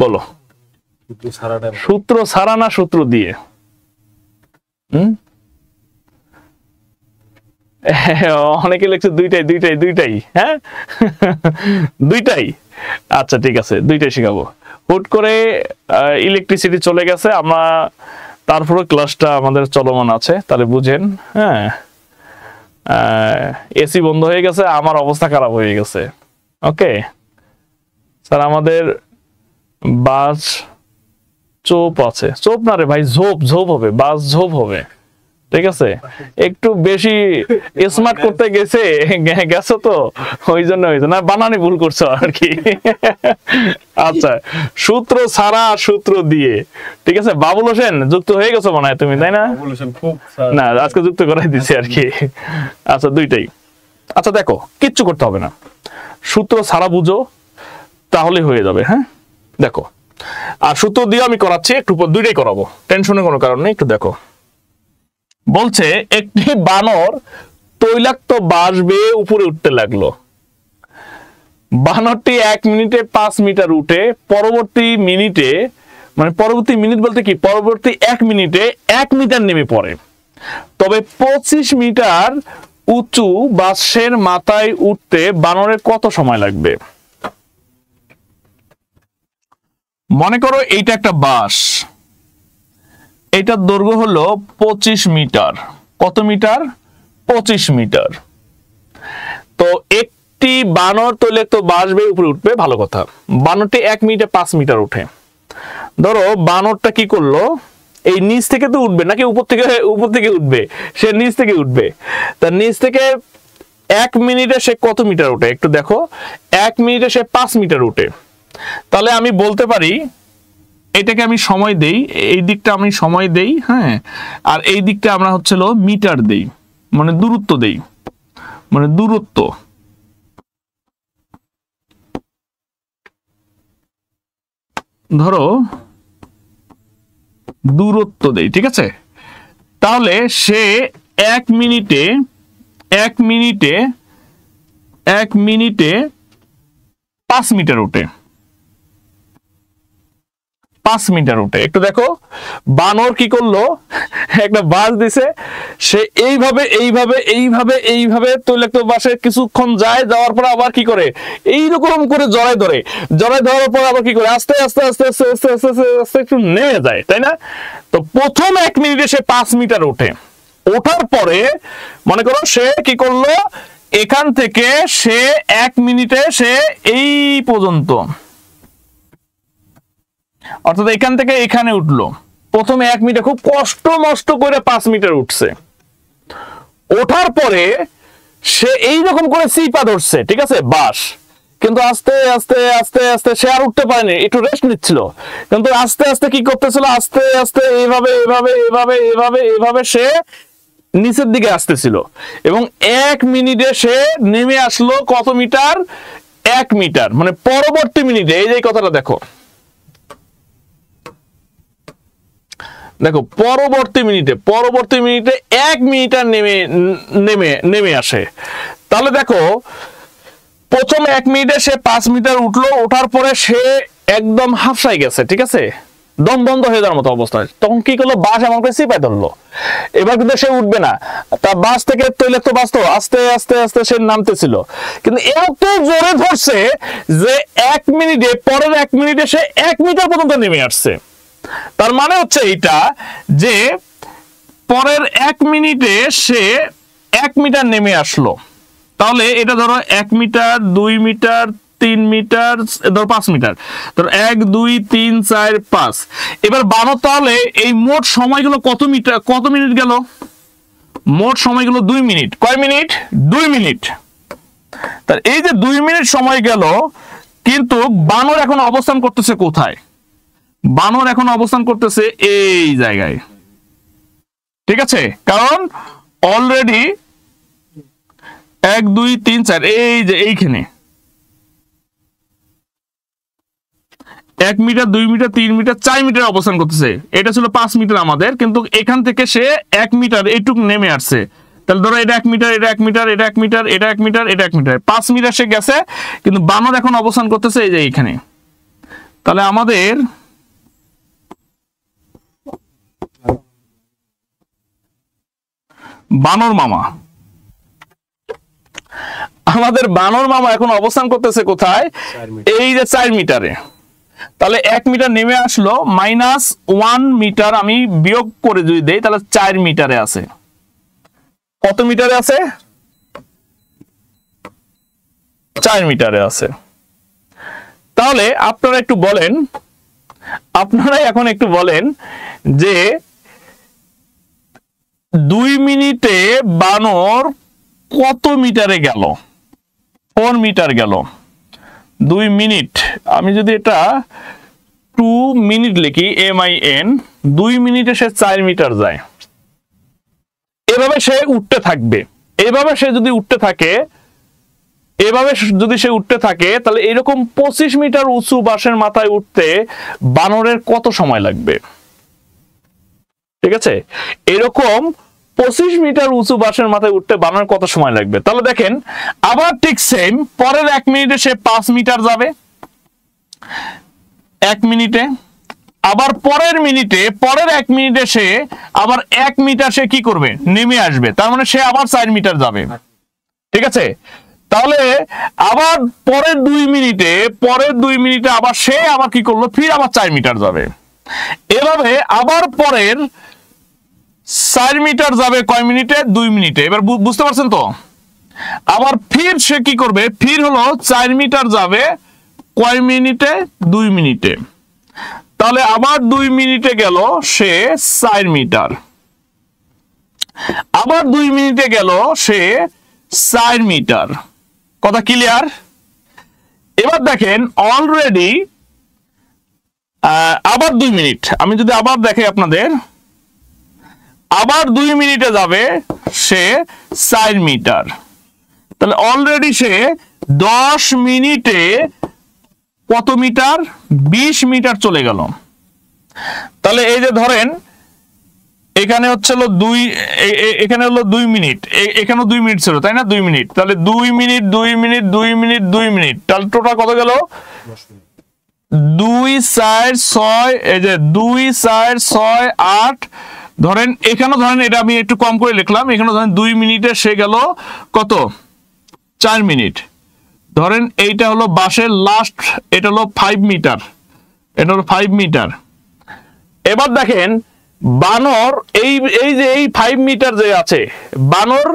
বলো, সূত্র ছাড়া না সূত্র দিয়ে? অনেকে লিখছে দুইটাই দুইটাই দুইটাই, হ্যাঁ দুইটাই। আচ্ছা ঠিক আছে, দুইটাই শিখাবো। হুট করে ইলেকট্রিসিটি চলে গেছে, আমরা তারপরে ক্লাসটা আমাদের চলমান আছে, তাহলে বুঝেন। হ্যাঁ, এসি বন্ধ হয়ে গেছে, আমার অবস্থা খারাপ হয়ে গেছে। ওকে স্যার, আমাদের বাস চোপ আছে, চোপ না রে ভাই, ঝোপ, ঝোপ হবে, বাস ঝোপ হবে, ঠিক আছে? একটু বেশি স্মার্ট করতে গেছো তো, ওই জন্য হয়েছে না, বানানি ভুল করছো আর কি। আচ্ছা, সূত্র ছাড়া সূত্র দিয়ে, ঠিক আছে? বাবুল হোসেন যুক্ত হয়ে গেছো মনে হয় তুমি, তাই না? না, আজকে যুক্ত করাই দিছি আর কি। আচ্ছা, দুইটাই। আচ্ছা দেখো, কিচ্ছু করতে হবে না, সূত্র ছাড়া বুঝো তাহলে হয়ে যাবে। হ্যাঁ দেখো, আর সূত্র দিয়ে আমি করাচ্ছি, একটু দুইটাই করাবো, টেনশনের কোনো কারণ নেই। একটু দেখো, বলছে একটি বানর তৈলাক্ত বাঁশ বেয়ে উপরে উঠতে লাগলো। বানরটি 1 মিনিটে 5 মিটার উঠে পরবর্তী মিনিটে, মানে পরবর্তী মিনিট বলতে কি, পরবর্তী 1 মিনিটে 1 মিটার নেমে পড়ে। তবে 25 মিটার উঁচু বাঁশের মাথায় উঠতে বানরের কত সময় লাগবে? মনে করো এইটা একটা বাঁশ, এটার দৈর্ঘ্য হলো 25 মিটার। কত মিটার? 25 মিটার। তো একটি বানর তৈলাক্ত বাঁশ বেয়ে উপরে উঠবে, ভালো কথা। বানরটি 1 মিনিটে 5 মিটার উঠে। ধরো বানরটা কি করলো, এই নিচ থেকে তো উঠবে নাকি উপর থেকে উঠবে? সে নিচ থেকে উঠবে। তার নিচ থেকে 1 মিনিটে সে কত মিটার উঠে একটু দেখো, 1 মিনিটে সে 5 মিটার উঠে। তাহলে আমি বলতে পারি, এটাকে আমি সময় দেই, এই দিকটা আমি সময় দেই, হ্যাঁ, আর এই দিকটা আমরা হচ্ছিল মিটার দেই, মানে দূরত্ব দেই, মানে দূরত্ব। ধরো দূরত্ব দেই, ঠিক আছে? তাহলে সে 1 মিনিটে 5 মিটার উঠে, 5 মিটার উঠে। একটু দেখো বানর কি করলো, একটা বাঁশ দিছে, সে এইভাবে এইভাবে এইভাবে এইভাবে তৈলাক্ত বাঁশে কিছুক্ষণ যায়, যাওয়ার পর আবার কি করে, এইরকম করে জড়াই ধরার পর আবার কি করে, আস্তে আস্তে আস্তে আস্তে আস্তে আস্তে আস্তে আস্তে একটু নেমে যায়, তাই না? তো প্রথম 1 মিনিটে সে 5 মিটার ওঠে। ওঠার পরে মনে করো সে কি করলো, এখান থেকে সে 1 মিনিটে সে এই পর্যন্ত, অর্থাৎ এখান থেকে এখানে উঠলো। প্রথমে 1 মিনিটে খুব কষ্ট মষ্ট করে 5 মিটার উঠছে। ওঠার পরে সে এইরকম করে চিপা ধরছে, ঠিক আছে, বাঁশ, কিন্তু আস্তে আস্তে আস্তে আস্তে সে আর উঠতে পারেনি, একটু রেস্ট নিচ্ছিল, কিন্তু আস্তে আস্তে কি করতেছিল, আস্তে আস্তে এইভাবে এইভাবে এইভাবে এইভাবে এইভাবে সে নিচের দিকে আসতেছিল, এবং 1 মিনিটে সে নেমে আসলো কত মিটার? 1 মিটার। মানে পরবর্তী মিনিটে, এই যে কথাটা দেখো, দেখো পরবর্তী মিনিটে 1 মিটার নেমে আসে। তাহলে দেখো প্রথম 1 মিনিটে সে 5 মিটার উঠলো, ওঠার পরে সে একদম হাফসাই গেছে, ঠিক আছে, দম বন্ধ হয়ে যাওয়ার মতো অবস্থায়। তখন কি করলো, বাঁশ এমন করে চিপাই ধরলো। এবার কিন্তু সে উঠবে না, তার বাঁশ থেকে তৈলাক্ত বাঁশ তো আস্তে আস্তে আস্তে সে নামতেছিল, কিন্তু এত জোরে ধরছে যে 1 মিনিটে, পরের 1 মিনিটে সে 1 মিটার পর্যন্ত নেমে আসছে। তার মানে হচ্ছে এইটা যে পরের 1 মিনিটে সে 1 মিটার নেমে আসলো। তাহলে এটা ধরো 1 মিটার, 2 মিটার, 3 মিটার, ধরো 5 মিটার, ধরো 1 2 3 4 5। এবার বানর তাহলে এই মোট সময়গুলো কত মিনিট গেল? মোট সময় গেল 2 মিনিট। কয় মিনিট? 2 মিনিট। তার এই যে 2 মিনিট সময় গেল, কিন্তু বানর এখন অবস্থান করতেছে কোথায়? বানর এখন অবস্থান করতেছে এই জায়গায়, ঠিক আছে? কারণ অলরেডি 1 2 3 4 এই যে এইখানে 1 মিটার 2 মিটার 3 মিটার 4 মিটার অবস্থান করতেছে। এটা ছিল 5 মিটার আমাদের, কিন্তু এখান থেকে সে 1 মিটার এইটুকু নেমে আসছে। তাহলে ধরো এটা 1 মিটার, এটা 1 মিটার, এটা 1 মিটার, এটা 1 মিটার, এটা 1 মিটার, 5 মিটার সে গেছে, কিন্তু বানর এখন অবস্থান করতেছে এই যে এইখানে। তাহলে আমাদের বানর মামা এখন অবস্থান করতেছে কোথায়? এই যে 4 মিটারে। তাহলে 1 মিটার নেমে আসলো, -1 মিটার আমি বিয়োগ করে যদি দেই, তাহলে 4 মিটারে আছে। কত মিটারে আছে? 4 মিটারে আছে। তাহলে আপনারাই এখন একটু বলেন যে 2 মিনিটে বানর কত মিটারে গেল? 4 মিটার গেল। 2 মিনিট, আমি যদি এটা 2 মিনিট লিখি, MIN, 2 মিনিটে সে 4 মিটার যায়। এভাবে সে উঠতে থাকবে। এভাবে সে যদি উঠতে থাকে, তাহলে এরকম 25 মিটার উঁচু বাঁশের মাথায় উঠতে বানরের কত সময় লাগবে? ঠিক আছে, এরকম 25 মিটার উঁচু বাঁশের মাথায় উঠতে বানরের কত সময় লাগবে? তাহলে দেখেন, আবার ঠিক সেম, পরের 1 মিনিটে সে 5 মিটার যাবে, 1 মিনিটে। আবার পরের 1 মিনিটে সে আবার 1 মিটার সে কি করবে? নেমে আসবে। তার মানে সে আবার 4 মিটার যাবে, ঠিক আছে? তাহলে আবার পরের 2 মিনিটে আবার সে আবার কি করলো? ফির আবার 4 মিটার যাবে। এভাবে আবার পরের 4 মিটার যাবে কয় মিনিটে? 2 মিনিটে। এবার বুঝতে পারছেন তো? আবার ফির সে কি করবে? ফির হলো 4 মিটার যাবে কয় মিনিটে? 2 মিনিটে। তাহলে আবার 2 মিনিটে গেল সে 4 মিটার, আবার 2 মিনিটে গেল সে 4 মিটার। কথা ক্লিয়ার? এবার দেখেন অলরেডি আবার 2 মিনিট, আমি যদি আবার দেখাই আপনাদের, আবার 2 মিনিটে যাবে সে 4 মিটার। তাহলে অলরেডি সে 10 মিনিটে কত মিটার? 20 মিটার চলে গেল। তাহলে এই যে ধরেন এখানে হচ্ছে হলো 2, এখানে হলো 2 মিনিট, এখানেও 2 মিনিট ছিল, তাই না? 2 মিনিট। তাহলে 2 মিনিট 2 মিনিট 2 মিনিট 2 মিনিট, তাহলে টোটাল কত গেল? 2 4 6, এই যে 2 4 6 8। ধরেন এখানে, ধরেন এটা আমি একটু কম করে লিখলাম, এখানে ধরেন 2 মিনিটে সে গেল কত? 4 মিনিট। ধরেন এইটা হলো বাসের লাস্ট, এটা হলো 5 মিটার, এটা হলো 5 মিটার। এবার দেখেন বানর এই যে এই 5 মিটার যে আছে, বানর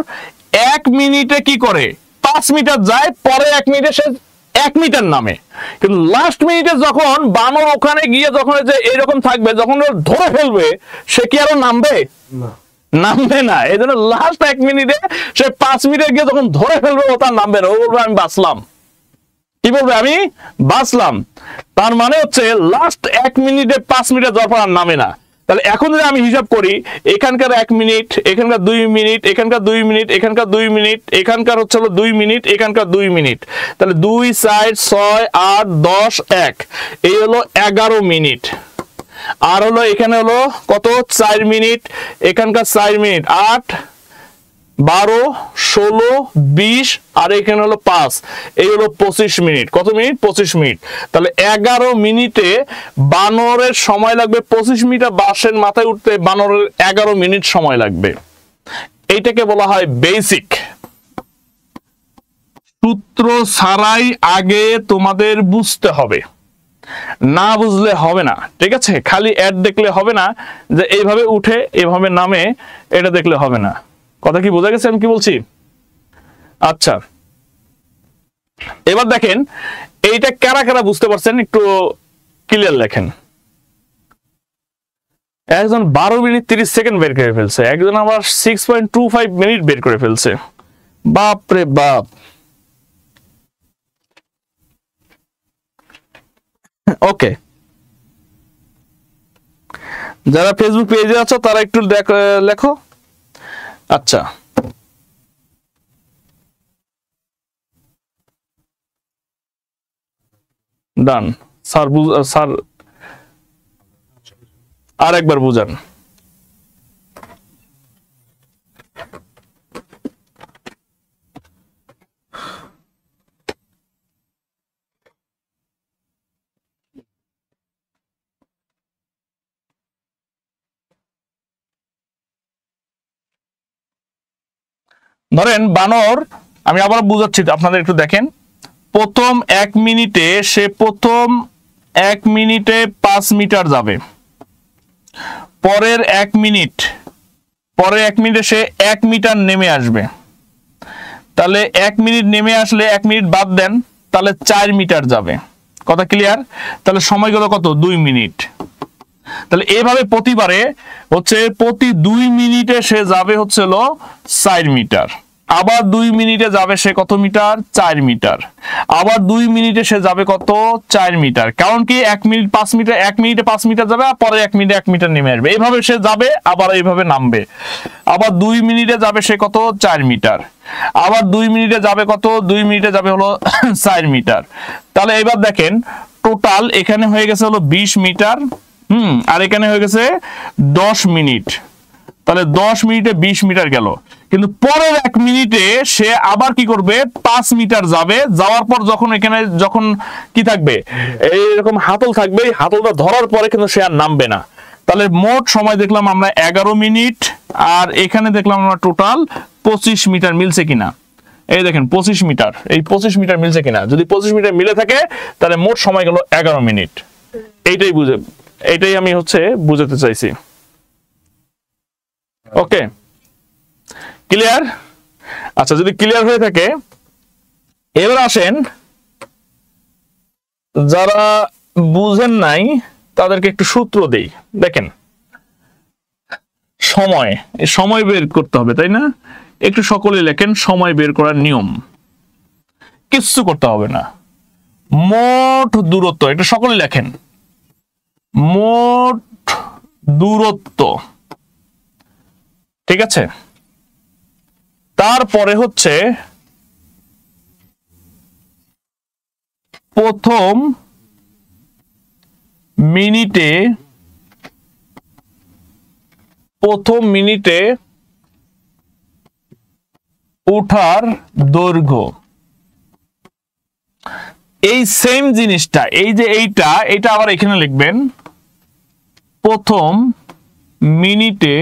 1 মিনিটে কি করে? 5 মিটার যায়, পরে 1 মিনিটে সে 1 মিটার নামে। কিন্তু লাস্ট মিনিটে যখন বানর ওখানে গিয়ে যখন যে এরকম থাকবে, যখন ধরে ফেলবে, সে কি আরো নামবে? নামবে না। এই জন্য লাস্ট 1 মিনিটে সে 5 মিটার গিয়ে যখন ধরে ফেলবে, ও তার নামবে না, ও বলবে আমি বাঁচলাম। কি বলবে? আমি বাঁচলাম। তার মানে হচ্ছে লাস্ট 1 মিনিটে 5 মিটার যাওয়ার পর আর নামে না। তাহলে এখন যদি আমি হিসাব করি, এখানকার 1 মিনিট, এখানকার 2 মিনিট, এখানকার 2 মিনিট, এখানকার 2 মিনিট, এখানকার হচ্ছে হলো 2 মিনিট, এখানকার 2 মিনিট, তাহলে 2 4 6 8 10 1, এই হলো 11 মিনিট। আর হলো এখানে হলো কত? 4 মিনিট, এখানকার 4 মিনিট, 8 12 16 20, আর এখানে হলো 5, এই হলো 25 মিনিট। কত মিনিট? 25 মিনিট। তাহলে 11 মিনিটে বানরের সময় লাগবে 25 মিটার বাঁশের মাথায় উঠতে, বানরের 11 মিনিট সময় লাগবে। এইটাকে বলা হয় বেসিক। সূত্র ছাড়াই আগে তোমাদের বুঝতে হবে, না বুঝলে হবে না, ঠিক আছে? খালি অ্যাড দেখলে হবে না যে এইভাবে উঠে এভাবে নামে, এটা দেখলে হবে না। কথা কি বোঝা গেছে আমি কি বলছি? আচ্ছা, এবার দেখেন এইটা কারা কারা বুঝতে পারছেন একটু ক্লিয়ার লেখেন। একজন 12 মিনিট 30 সেকেন্ড বের করে ফেলছে, একজন আবার 6.25 মিনিট বের করে ফেলছে। বাপ রে বাপ। ওকে, যারা ফেসবুক পেজে আছো তারা একটু লেখো। আচ্ছা, ডান। স্যার স্যার আর একবার বুঝান। ধরেন বানর, আমি আবার বুঝাচ্ছি আপনাদের একটু দেখেন। প্রথম 1 মিনিটে সে প্রথম 1 মিনিটে 5 মিটার যাবে, পরের 1 মিনিটে সে 1 মিটার নেমে আসবে। তাহলে 1 মিনিট নেমে আসলে 1 মিনিট বাদ দেন, তাহলে 4 মিটার যাবে। কথা ক্লিয়ার? তাহলে সময় গেল কত? 2 মিনিট। তাহলে এইভাবে প্রতিবারে হচ্ছে প্রতি 2 মিনিটে সে যাবে হচ্ছে 4 মিটার। আবার 2 মিনিটে যাবে সে কত মিটার? 4 মিটার। আবার 2 মিনিটে সে যাবে কত? 4 মিটার। কারণ কি 1 মিনিট 5 মিটার, 1 মিনিটে 5 মিটার যাবে, আর পরে 1 মিনিটে 1 মিটার নেমে আসবে। এইভাবে সে যাবে, আবার এইভাবে নামবে। আবার 2 মিনিটে যাবে সে কত? 4 মিটার। আবার 2 মিনিটে যাবে কত? 2 মিনিটে যাবে 4 মিটার। তাহলে এবার দেখেন টোটাল এখানে হয়ে গেছে 20 মিটার, আর এখানে হয়ে গেছে 10 মিনিট। তাহলে 10 মিনিটে 20 মিটার গেল। কিন্তু পরের 1 মিনিটে সে আবার কি করবে? 5 মিটার যাবে। যাওয়ার পর যখন কি থাকবে? এইরকম হাতল থাকবে, হাতলটা ধরার পরে কিন্তু সে আর নামবে না। তাহলে মোট সময় দেখলাম আমরা 11 মিনিট, আর এখানে দেখলাম আমরা টোটাল 25 মিটার। মিলছে কিনা? এই দেখেন 25 মিটার, এই 25 মিটার মিলছে কিনা? যদি 25 মিটার মিলে থাকে তাহলে মোট সময় গেল 11 মিনিট। এইটাই আমি বুঝাতে চাইছি। ওকে, ক্লিয়ার? আচ্ছা, যদি ক্লিয়ার হয়ে থাকে এবার আসেন যারা বুঝেন নাই তাদেরকে একটু সূত্র দেই। দেখেন, সময় বের করতে হবে, তাই না? একটু সকলে লেখেন সময় বের করার নিয়ম। কিচ্ছু করতে হবে না, মোট দূরত্ব, একটু সকলে লেখেন। মোট দূরত্ব, ঠিক আছে? তারপরে হচ্ছে প্রথম মিনিটে ওঠার দৈর্ঘ্য। এই সেম জিনিসটা, এই যে এইটা আবার এখানে লিখবেন, প্রথম মিনিটে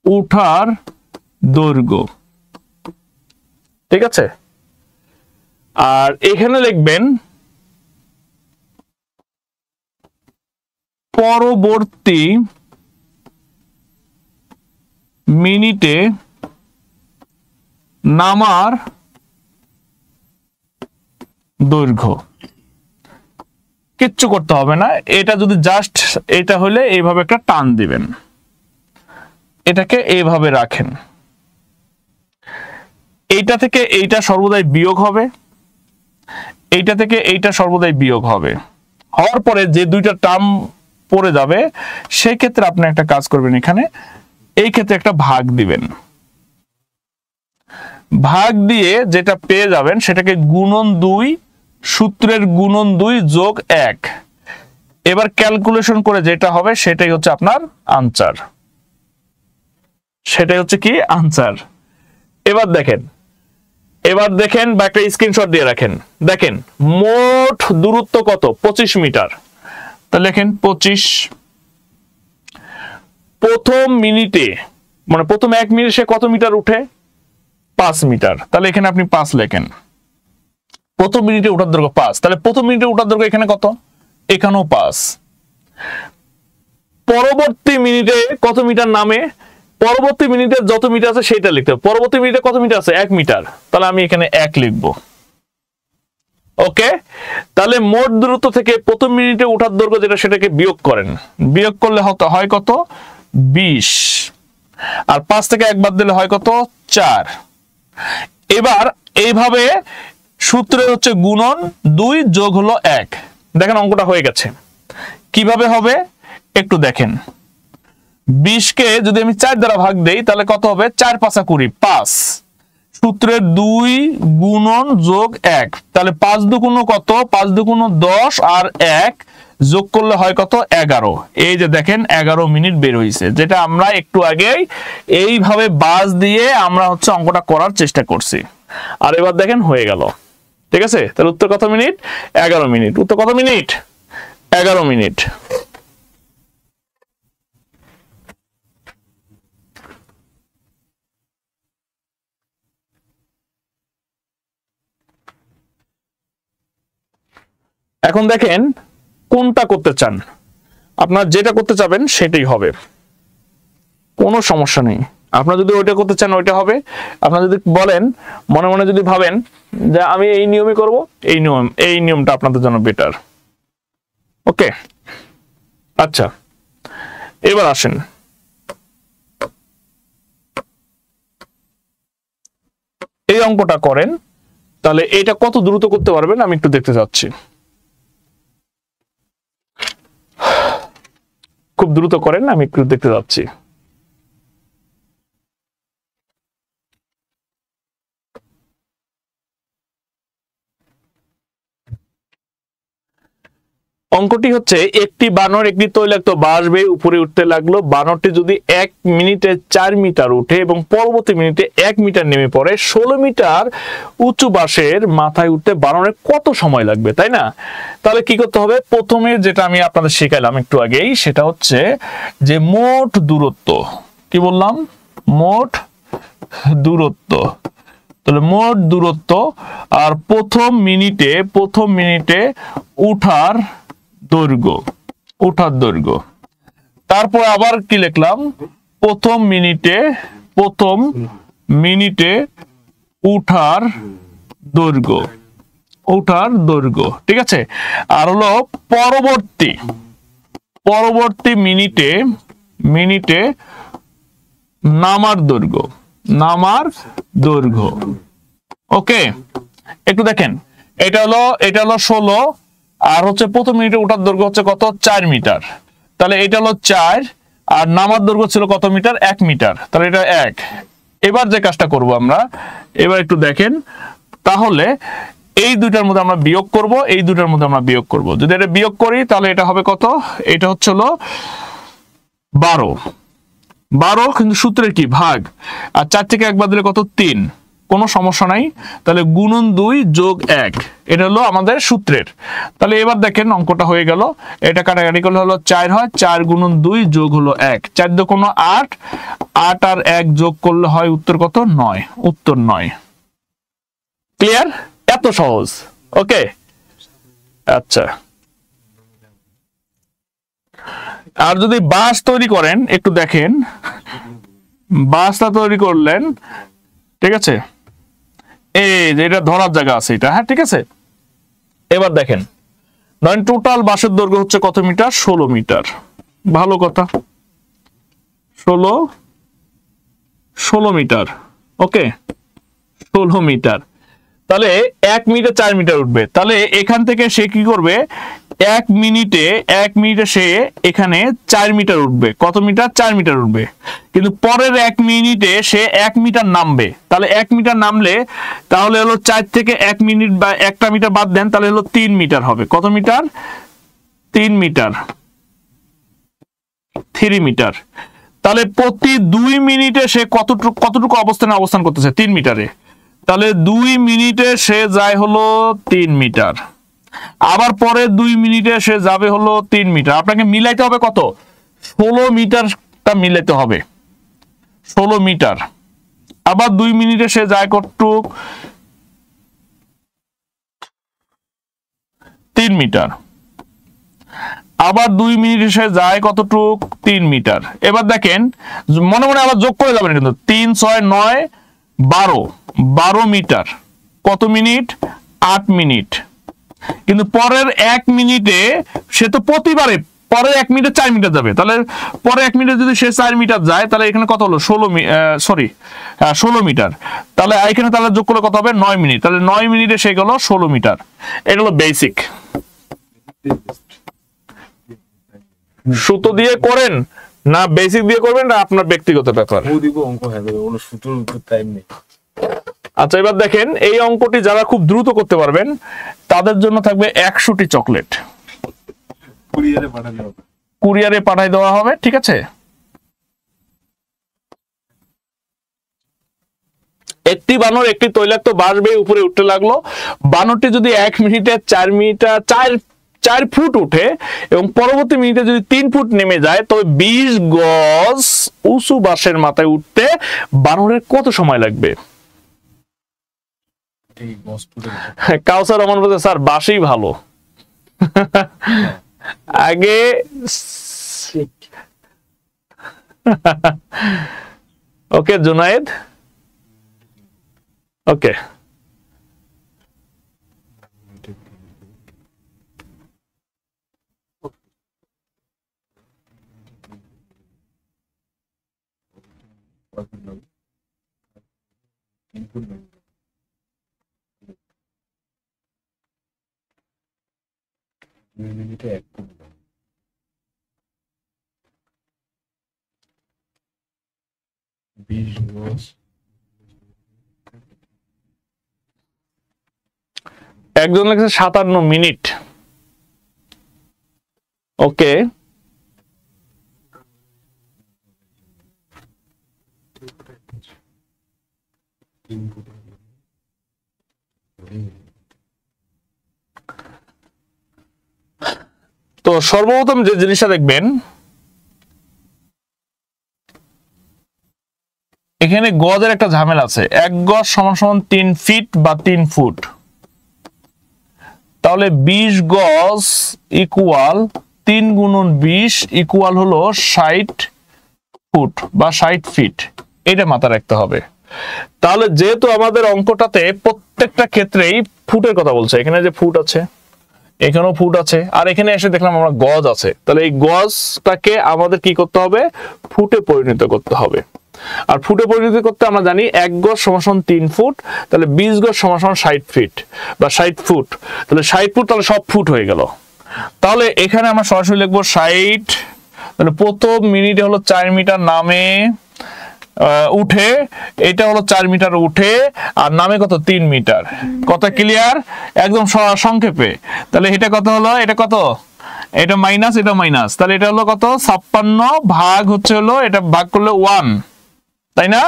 ওঠার দৈর্ঘ্য, ঠিক আছে? আর এখানে লিখবেন পরবর্তী মিনিটে নামার দৈর্ঘ্য। কিচ্ছু করতে হবে না, এটা যদি জাস্ট এটা হলে এইভাবে একটা টান দিবেন, এটাকে এইভাবে রাখেন। এইটা থেকে এইটা সর্বদাই বিয়োগ হবে, এইটা থেকে এইটা সর্বদাই বিয়োগ হবে। হওয়ার পরে যে দুইটা টার্ম পড়ে যাবে সেই ক্ষেত্রে আপনি একটা কাজ করবেন, এখানে এই ক্ষেত্রে একটা ভাগ দিবেন। ভাগ দিয়ে যেটা পেয়ে যাবেন সেটাকে গুণন 2, সূত্রের গুণন 2 যোগ 1। এবার ক্যালকুলেশন করে যেটা হবে সেটাই হচ্ছে আপনার আনসার, সেটাই হচ্ছে কি আনসার। এবার দেখেন বা একটা স্ক্রিনশট দিয়ে রাখেন। দেখেন মোট দূরত্ব কত? 25 মিটার। তাহলে লেখেন 25। প্রথম মিনিটে মানে প্রথম 1 মিনিটে সে কত মিটার উঠে? 5 মিটার। তাহলে এখানে আপনি 5 লেখেন। প্রথম মিনিটে ওঠার দৈর্ঘ্য 5, তাহলে প্রথম মিনিটে ওঠার দৈর্ঘ্য এখানে কত? এখানেও 5। পরবর্তী মিনিটে কত মিটার নামে? পরবর্তী মিনিটে যত মিটার আছে সেটা লিখতে হবে। পরবর্তী মিনিটে কত মিটার আছে? 1 মিটার। তাহলে আমি এখানে 1 লিখব। ওকে, তাহলে মোট দূরত্ব থেকে প্রথম মিনিটে ওঠার দৈর্ঘ্য যেটা সেটাকে বিয়োগ করেন, বিয়োগ করলে হয় কত 20, আর 5 থেকে 1 বাদ দিলে হয় কত 4। এবার এইভাবে সূত্রে হচ্ছে গুণন 2 যোগ হলো 1। দেখেন অঙ্কটা হয়ে গেছে। কিভাবে হবে একটু দেখেন, 20 কে যদি আমি 4 দ্বারা ভাগ দেই তাহলে কত হবে 4 5 20, 5 সূত্রের 2 গুণন যোগ 1, তাহলে 5 দুগুণ কত 5 দুগুণ 10 আর 1 যোগ করলে হয় কত 11। এই যে দেখেন 11 মিনিট বের হয়েছে, যেটা আমরা একটু আগেই এইভাবে বাস দিয়ে আমরা হচ্ছে অঙ্কটা করার চেষ্টা করছি। আর এবার দেখেন হয়ে গেল। ঠিক আছে, তাহলে উত্তর কত মিনিট 11 মিনিট। উত্তর কত মিনিট 11 মিনিট। এখন দেখেন কোনটা করতে চান, আপনার যেটা করতে চাবেন সেটাই হবে, কোনো সমস্যা নেই। আপনার যদি ওইটা করতে চান ওইটা হবে, আপনার যদি বলেন মনে মনে যদি ভাবেন যে আমি এই নিয়মে করব, এই নিয়মটা আপনাদের জন্য বেটার। ওকে, আচ্ছা এবার আসেন, এই অঙ্কটা করেন, তাহলে এটা কত দ্রুত করতে পারবেন আমি একটু দেখতে চাচ্ছি। খুব দ্রুত করেন, আমি একটু দেখতে যাচ্ছি। অঙ্কটি হচ্ছে একটি বানর একটি তৈলাক্ত বাঁশ বেয়ে উপরে উঠতে লাগলো। বানরটি যদি 1 মিনিটে 4 মিটার উঠে এবং পরবর্তী মিনিটে 1 মিটার নেমে পড়ে, 16 মিটার উঁচু বাঁশের মাথায় উঠতে বানরের কত সময় লাগবে, তাই না? তাহলে কি করতে হবে, প্রথমে যেটা আমি আপনাদের শেখাইলাম একটু আগেই, সেটা হচ্ছে যে মোট দূরত্ব, কি বললাম, মোট দূরত্ব। তাহলে মোট দূরত্ব আর প্রথম মিনিটে উঠার দৈর্ঘ্য, তারপর আবার কি লিখলাম, প্রথম মিনিটে উঠার দৈর্ঘ্য, ঠিক আছে। আর হলো পরবর্তী মিনিটে নামার দৈর্ঘ্য। ওকে, একটু দেখেন, এটা হলো 16, আর হচ্ছে প্রথম মিনিটে ওঠার দৈর্ঘ্য হচ্ছে কত 4 মিটার, তাহলে এটা হলো 4, আর নামার দৈর্ঘ্য ছিল কত মিটার 1 মিটার, তাহলে এটা 1। এবার যে কাজটা করব আমরা, এবার একটু দেখেন, তাহলে এই দুইটার মধ্যে আমরা বিয়োগ করব, যদি এটা বিয়োগ করি তাহলে এটা হবে কত, এটা হচ্ছে হলো 12, কিন্তু সূত্রের কি ভাগ, আর 4 থেকে 1 বাদ দিলে কত 3, কোনো সমস্যা নাই। তাহলে গুণন 2 যোগ 1, এটা হলো আমাদের সূত্রের। তাহলে এবার দেখেন অঙ্কটা হয়ে গেল, এটা কাটাকাটি করলে হলো 4 হয়, 4 গুণন 2 যোগ হলো 1, 4 2 কোনো 8, 8 আর 1 যোগ করলে হয় উত্তর কত 9, উত্তর 9। ক্লিয়ার, এত সহজ। ওকে, আচ্ছা, আর যদি বাস তৈরি করেন একটু দেখেন, বাসটা তৈরি করলেন, ঠিক আছে, এই যে এটা ধরার জায়গা আছে এটা, হ্যাঁ ঠিক আছে। এবার দেখেন, ধরেন টোটাল বাসের দৈর্ঘ্য হচ্ছে কত মিটার, 16 মিটার, ভালো কথা, 16 মিটার। ওকে, 16 মিটার, তাহলে 1 মিনিটে 4 মিটার উঠবে, তাহলে এখান থেকে সে কি করবে, 1 মিনিটে সে এখানে 4 মিটার উঠবে, কত মিটার 4 মিটার উঠবে, কিন্তু পরের 1 মিনিটে সে 1 মিটার নামবে, তাহলে 1 মিটার নামলে তাহলে হলো 4 থেকে 1 মিনিট বা 1টা মিটার বাদ দেন, তাহলে হলো 3 মিটার হবে, কত মিটার 3 মিটার, 3 মিটার। তাহলে প্রতি 2 মিনিটে সে কতটুকু অবস্থান করতেছে 3 মিটারে, তাহলে 2 মিনিটে সে যায় হলো 3 মিটার, আবার পরে 2 মিনিটে সে যাবে হলো 3 মিটার। আপনাকে মিলাইতে হবে কত, 16 মিটারটা মিলাইতে হবে, 16 মিটার। আবার 2 মিনিটে সে যায় কতটুক 3 মিটার, আবার 2 মিনিটে সে যায় কতটুক 3 মিটার। এবার দেখেন মনে মনে আবার যোগ করে যাবেন, কিন্তু 3 6 9 12 মিটার, কত মিনিট 8 মিনিট, কিন্তু পরের 1 মিনিটে সে তো প্রতিবারে পরের 1 মিনিটে 4 মিটার যাবে, তাহলে পরে 1 মিনিটে যদি সে 4 মিটার যায় তাহলে এখানে কত হলো 16 মিটার, তাহলে এখানে তাহলে যোগ করলে কত হবে 9 মিনিট, তাহলে 9 মিনিটে সে গেল 16 মিটার। এটা হলো বেসিক। সূত্র দিয়ে করেন না বেসিক দিয়ে করবেন না আপনার ব্যক্তিগত ব্যাপার। অঙ্ক হয়ে যাবে, কোনো সূত্রের উপর টাইম নেই। আচ্ছা এবার দেখেন এই অঙ্কটি যারা খুব দ্রুত করতে পারবেন তাদের জন্য থাকবে 100টি চকলেট, কুরিয়ারে পাঠিয়ে দেওয়া হবে, ঠিক আছে। একটি বানর একটি তৈলাক্ত বাঁশ বেয়ে উপরে উঠতে লাগলো। বানরটি যদি 1 মিনিটে 4 ফুট উঠে এবং পরবর্তী মিনিটে যদি 3 ফুট নেমে যায় তবে 20 গজ উঁচু বাঁশের মাথায় উঠতে বানরের কত সময় লাগবে? কাউসার রহমান বলছে স্যার বাঁশই ভালো। আগে ওকে জুনায়েদ, ওকে মিনিটে 1 ফুট 20 গজ। একজন লাগছে 57 মিনিট। ওকে তো সর্বপ্রথম যে জিনিসটা দেখবেন এখানে গজের একটা ঝামেলা আছে। 1 গজ সমান সমান 3 ফিট বা 3 ফুট, তাহলে 20 গজ ইকুয়াল 3 গুণন 20 ইকুয়াল হলো 60 ফুট বা 60 ফিট, এটা মাথায় রাখতে হবে। তাহলে যেহেতু আমাদের অঙ্কটাতে প্রত্যেকটা ক্ষেত্রেই ফুটের কথা বলছে, এখানে যে ফুট আছে এখানেও ফুট আছে আর এখানে এসে দেখলাম আমরা গজ আছে, তাহলে এই গজটাকে আমাদের কি করতে হবে ফুটে পরিণত করতে হবে। আর ফুটে পরিণত করতে আমরা জানি 1 গজ সমান 3 ফুট, তাহলে 20 গজ সমান 60 ফিট বা 60 ফুট, তাহলে 60 ফুট তাহলে সব ফুট হয়ে গেল। তাহলে এখানে আমরা সরাসরি লিখবো 60, তাহলে প্রথম মিনিটে হলো 4 মিটার নামে উঠে, এটা হলো 4 মিটার উঠে আর নামে কত 3 মিটার। কথা ক্লিয়ার একদম সংক্ষেপে? তাহলে এটা কত হলো, এটা কত, এটা মাইনাস এটা মাইনাস, তাহলে এটা হলো কত 56 ভাগ হচ্ছে হলো এটা ভাগ করলে 1, তাই না?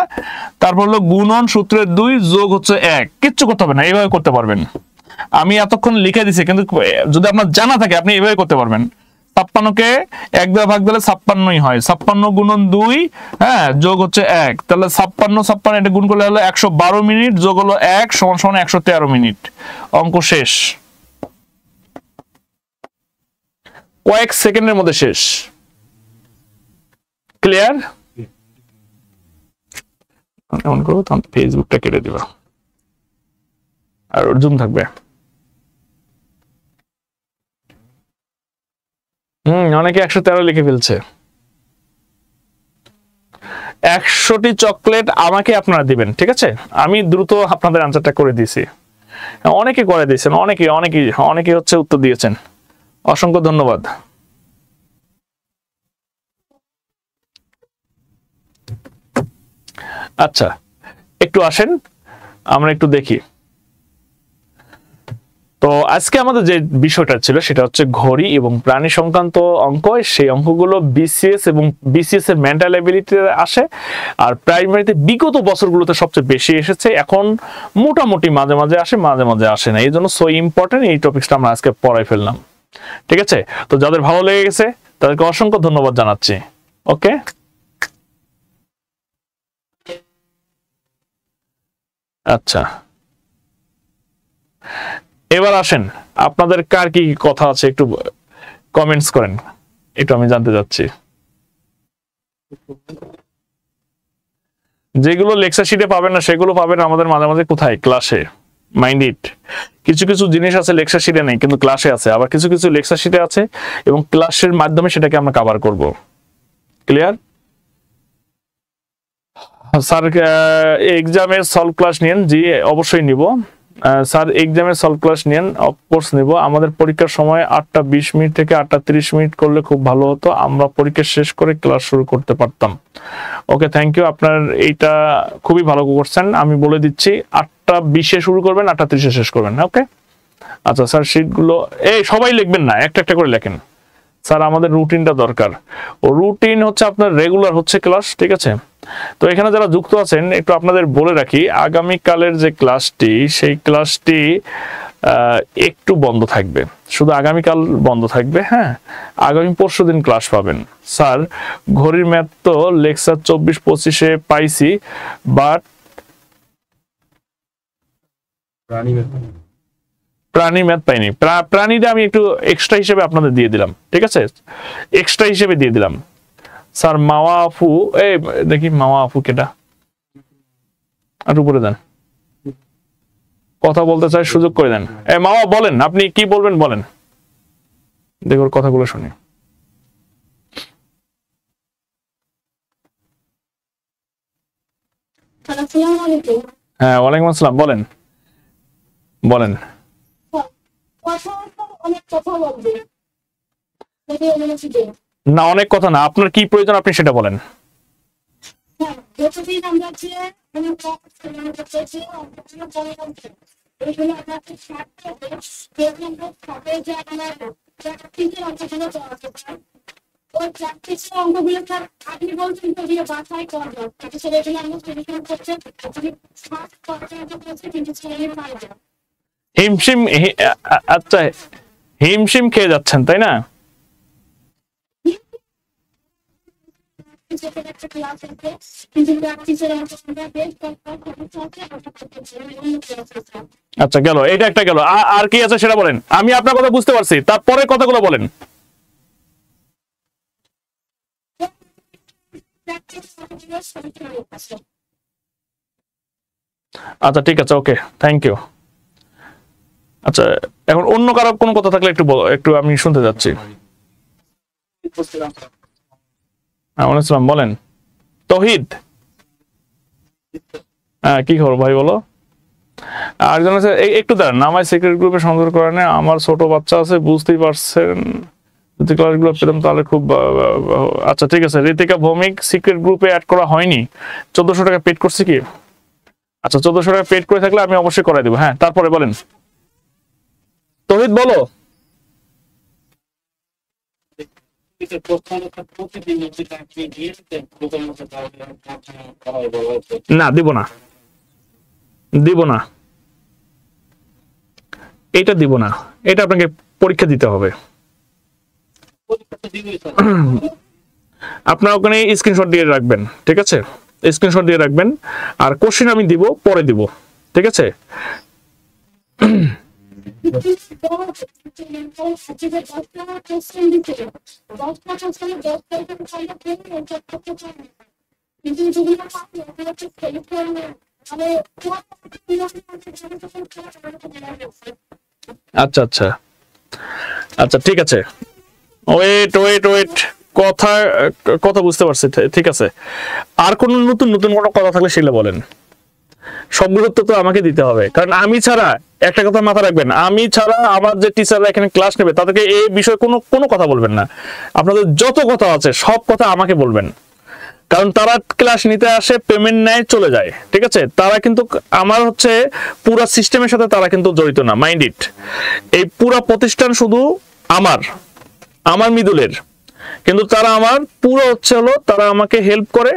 তারপর হলো গুণন সূত্রের 2 যোগ হচ্ছে 1, কিচ্ছু করতে হবে না, এইভাবে করতে পারবেন। আমি এতক্ষণ লিখে দিছি কিন্তু যদি আপনার জানা থাকে আপনি এইভাবে করতে পারবেন। 56 কে 1 দ্বারা ভাগ দিলে 56ই হয়, 56 গুণন 2 হ্যাঁ যোগ হচ্ছে 1, তাহলে 56 এটা গুণ করলে হলো 112 মিনিট যোগ হলো 1 সমান সমান 113 মিনিট। অঙ্ক শেষ, কয়েক সেকেন্ডের মধ্যে শেষ। ক্লিয়ার? এমন করো তখন ফেসবুকটা কেটে দিবা আর জুম থাকবে। অনেকে 113 লিখে ফেলছে। 100টি চকলেট আমাকে আপনারা দিবেন, ঠিক আছে? আমি দ্রুত আপনাদের আনসারটা করে দিয়েছি। অনেকে করে দিয়েছেন, অনেকে হচ্ছে উত্তর দিয়েছেন, অসংখ্য ধন্যবাদ। আচ্ছা একটু আসেন আমরা একটু দেখি। তো আজকে আমাদের যে বিষয়টা ছিল সেটা হচ্ছে ঘড়ি এবং প্রাণী সংক্রান্ত অঙ্ক। সেই অঙ্কগুলো বিসিএস এবং বিসিএস এর মেন্টাল এবিলিটিতে আসে আর প্রাইমারিতে বিগত বছরগুলোতে সবচেয়ে বেশি এসেছে। এখন মোটামুটি মাঝে মাঝে আসে, মাঝে মাঝে আসে না, এই জন্য সো ইম্পর্টেন্ট এই টপিকসটা আমরা আজকে পড়াই ফেললাম, ঠিক আছে? তো যাদের ভালো লেগে গেছে তাদেরকে অসংখ্য ধন্যবাদ জানাচ্ছি। ওকে, আচ্ছা এবার আসেন আপনাদের কার কি কথা আছে একটু কমেন্টস করেন, একটু আমি জানতে চাচ্ছি। যেগুলো লেকচার শিটে পাবেন না সেগুলো পাবেন আমাদের মাঝে মাঝে কোথায় ক্লাসে। Mind it. কিছু কিছু জিনিস আছে লেকচার শিটে নেই কিন্তু ক্লাসে আছে, আবার কিছু কিছু লেকচার শিটে আছে এবং ক্লাসের মাধ্যমে সেটাকে আমরা কভার করব। ক্লিয়ার? স্যার এক্সামের সলভ ক্লাস নিন? জি অবশ্যই নিব স্যার, এক্সামের সলভ ক্লাস নিন, অফকোর্স নিব। আমাদের পরীক্ষার সময় 8টা 20 মিনিট থেকে 8টা 30 মিনিট করলে খুব ভালো হতো, আমরা পরীক্ষা শেষ করে ক্লাস শুরু করতে পারতাম। ওকে, থ্যাংক ইউ, আপনার এইটা খুবই ভালো করছেন। আমি বলে দিচ্ছি 8টা 20-এ শুরু করবেন, 8টা 30-এ শেষ করবেন। ওকে আচ্ছা স্যার, শীটগুলো এই সবাই লিখবেন না, একটা একটা করে লেখেন। স্যার আমাদের রুটিনটা দরকার। ও রুটিন হচ্ছে আপনার রেগুলার হচ্ছে ক্লাস, ঠিক আছে? তো এখানে যারা যুক্ত আছেন একটু আপনাদের বলে রাখি, আগামীকালের যে ক্লাসটি সেই ক্লাসটি একটু বন্ধ থাকবে, শুধু আগামীকাল বন্ধ থাকবে। হ্যাঁ, আগামী পরশু দিন ক্লাস পাবেন। স্যার ঘড়ির ম্যাথ তো লেকচার 24-25-এ পাইছি, বাট প্রাণী ম্যাথ পাইনি। প্রাণীটা আমি একটু এক্সট্রা হিসেবে আপনাদের দিয়ে দিলাম, ঠিক আছে? এক্সট্রা হিসেবে দিয়ে দিলাম। স্যার মাওয়া আফু, এই দেখি মাওয়া আফু কেটা, আর উপরে দেন, কথা বলতে চাই, সুযোগ করে দেন। মাওয়া বলেন, আপনি কি বলবেন বলেন, দেখো ওর কথাগুলো শুনি। হ্যাঁ ওয়ালাইকুম আসসালাম, বলেন বলেন। না অনেক কথা না, আপনার কি প্রয়োজন আপনি সেটা বলেন। হিমশিম, আচ্ছা হিমশিম খেয়ে যাচ্ছেন তাই না? আচ্ছা গেল, এটা একটা গেল, আর কি আছে সেটা বলেন। আমি আপনার কথা বুঝতে পারছি, তারপরে কথাগুলো বলেন। আচ্ছা ঠিক আছে, ওকে থ্যাংক ইউ। আচ্ছা এখন অন্য কারো কোনো কথা থাকলে একটু একটু আমি শুনতে যাচ্ছি। আসসালাম, বলেন। তৌহিদ, হ্যাঁ কি খবর ভাই বলো। আরেকজন আছে, একটু দাঁড়ান, আমায় সিক্রেট গ্রুপে সংযোগ করে নেয়, আমার ছোট বাচ্চা আছে, বুঝতেই পারছেন, যদি ক্লাসগুলো পেতাম তাহলে খুব। আচ্ছা ঠিক আছে, ঋতিকা ভৌমিক সিক্রেট গ্রুপে অ্যাড করা হয়নি, 1400 টাকা পেড করছে কি? আচ্ছা 1400 টাকা পেড করে থাকলে আমি অবশ্যই করাই দেবো। হ্যাঁ তারপরে বলেন তৌহিদ, বলো। না দিব না, দিব না, এটা দিব না, এটা আপনাকে পরীক্ষা দিতে হবে। আপনার ওখানে স্ক্রিনশট দিয়ে রাখবেন, ঠিক আছে? স্ক্রিনশট দিয়ে রাখবেন, আর কোশ্চেন আমি দিব, পরে দিব, ঠিক আছে? আচ্ছা আচ্ছা আচ্ছা ঠিক আছে, ওয়েট ওয়েট ওয়েট, কথা কথা বুঝতে পারছি, ঠিক আছে। আর কোন নতুন নতুন কোনো কথা থাকলে সেগুলো বলেন। সব গুরুত্ব তো আমাকে দিতে হবে, কারণ আমি ছাড়া, একটা কথা মাথা রাখবেন, আমি ছাড়া আমার যে টিচাররা এখানে ক্লাস নেবে তাদেরকে এই বিষয়ে কোনো কথা বলবেন না। আপনাদের যত কথা আছে সব কথা আমাকে বলবেন, কারণ তারা ক্লাস নিতে আসে, পেমেন্ট নেয়, চলে যায়, ঠিক আছে? তারা কিন্তু আমার হচ্ছে পুরো সিস্টেমের সাথে তারা কিন্তু জড়িত না, মাইন্ড ইট। এই পুরো প্রতিষ্ঠান শুধু আমার মৃদুলের, কিন্তু তারা আমার পুরো হচ্ছে হলো, তারা আমাকে হেল্প করে।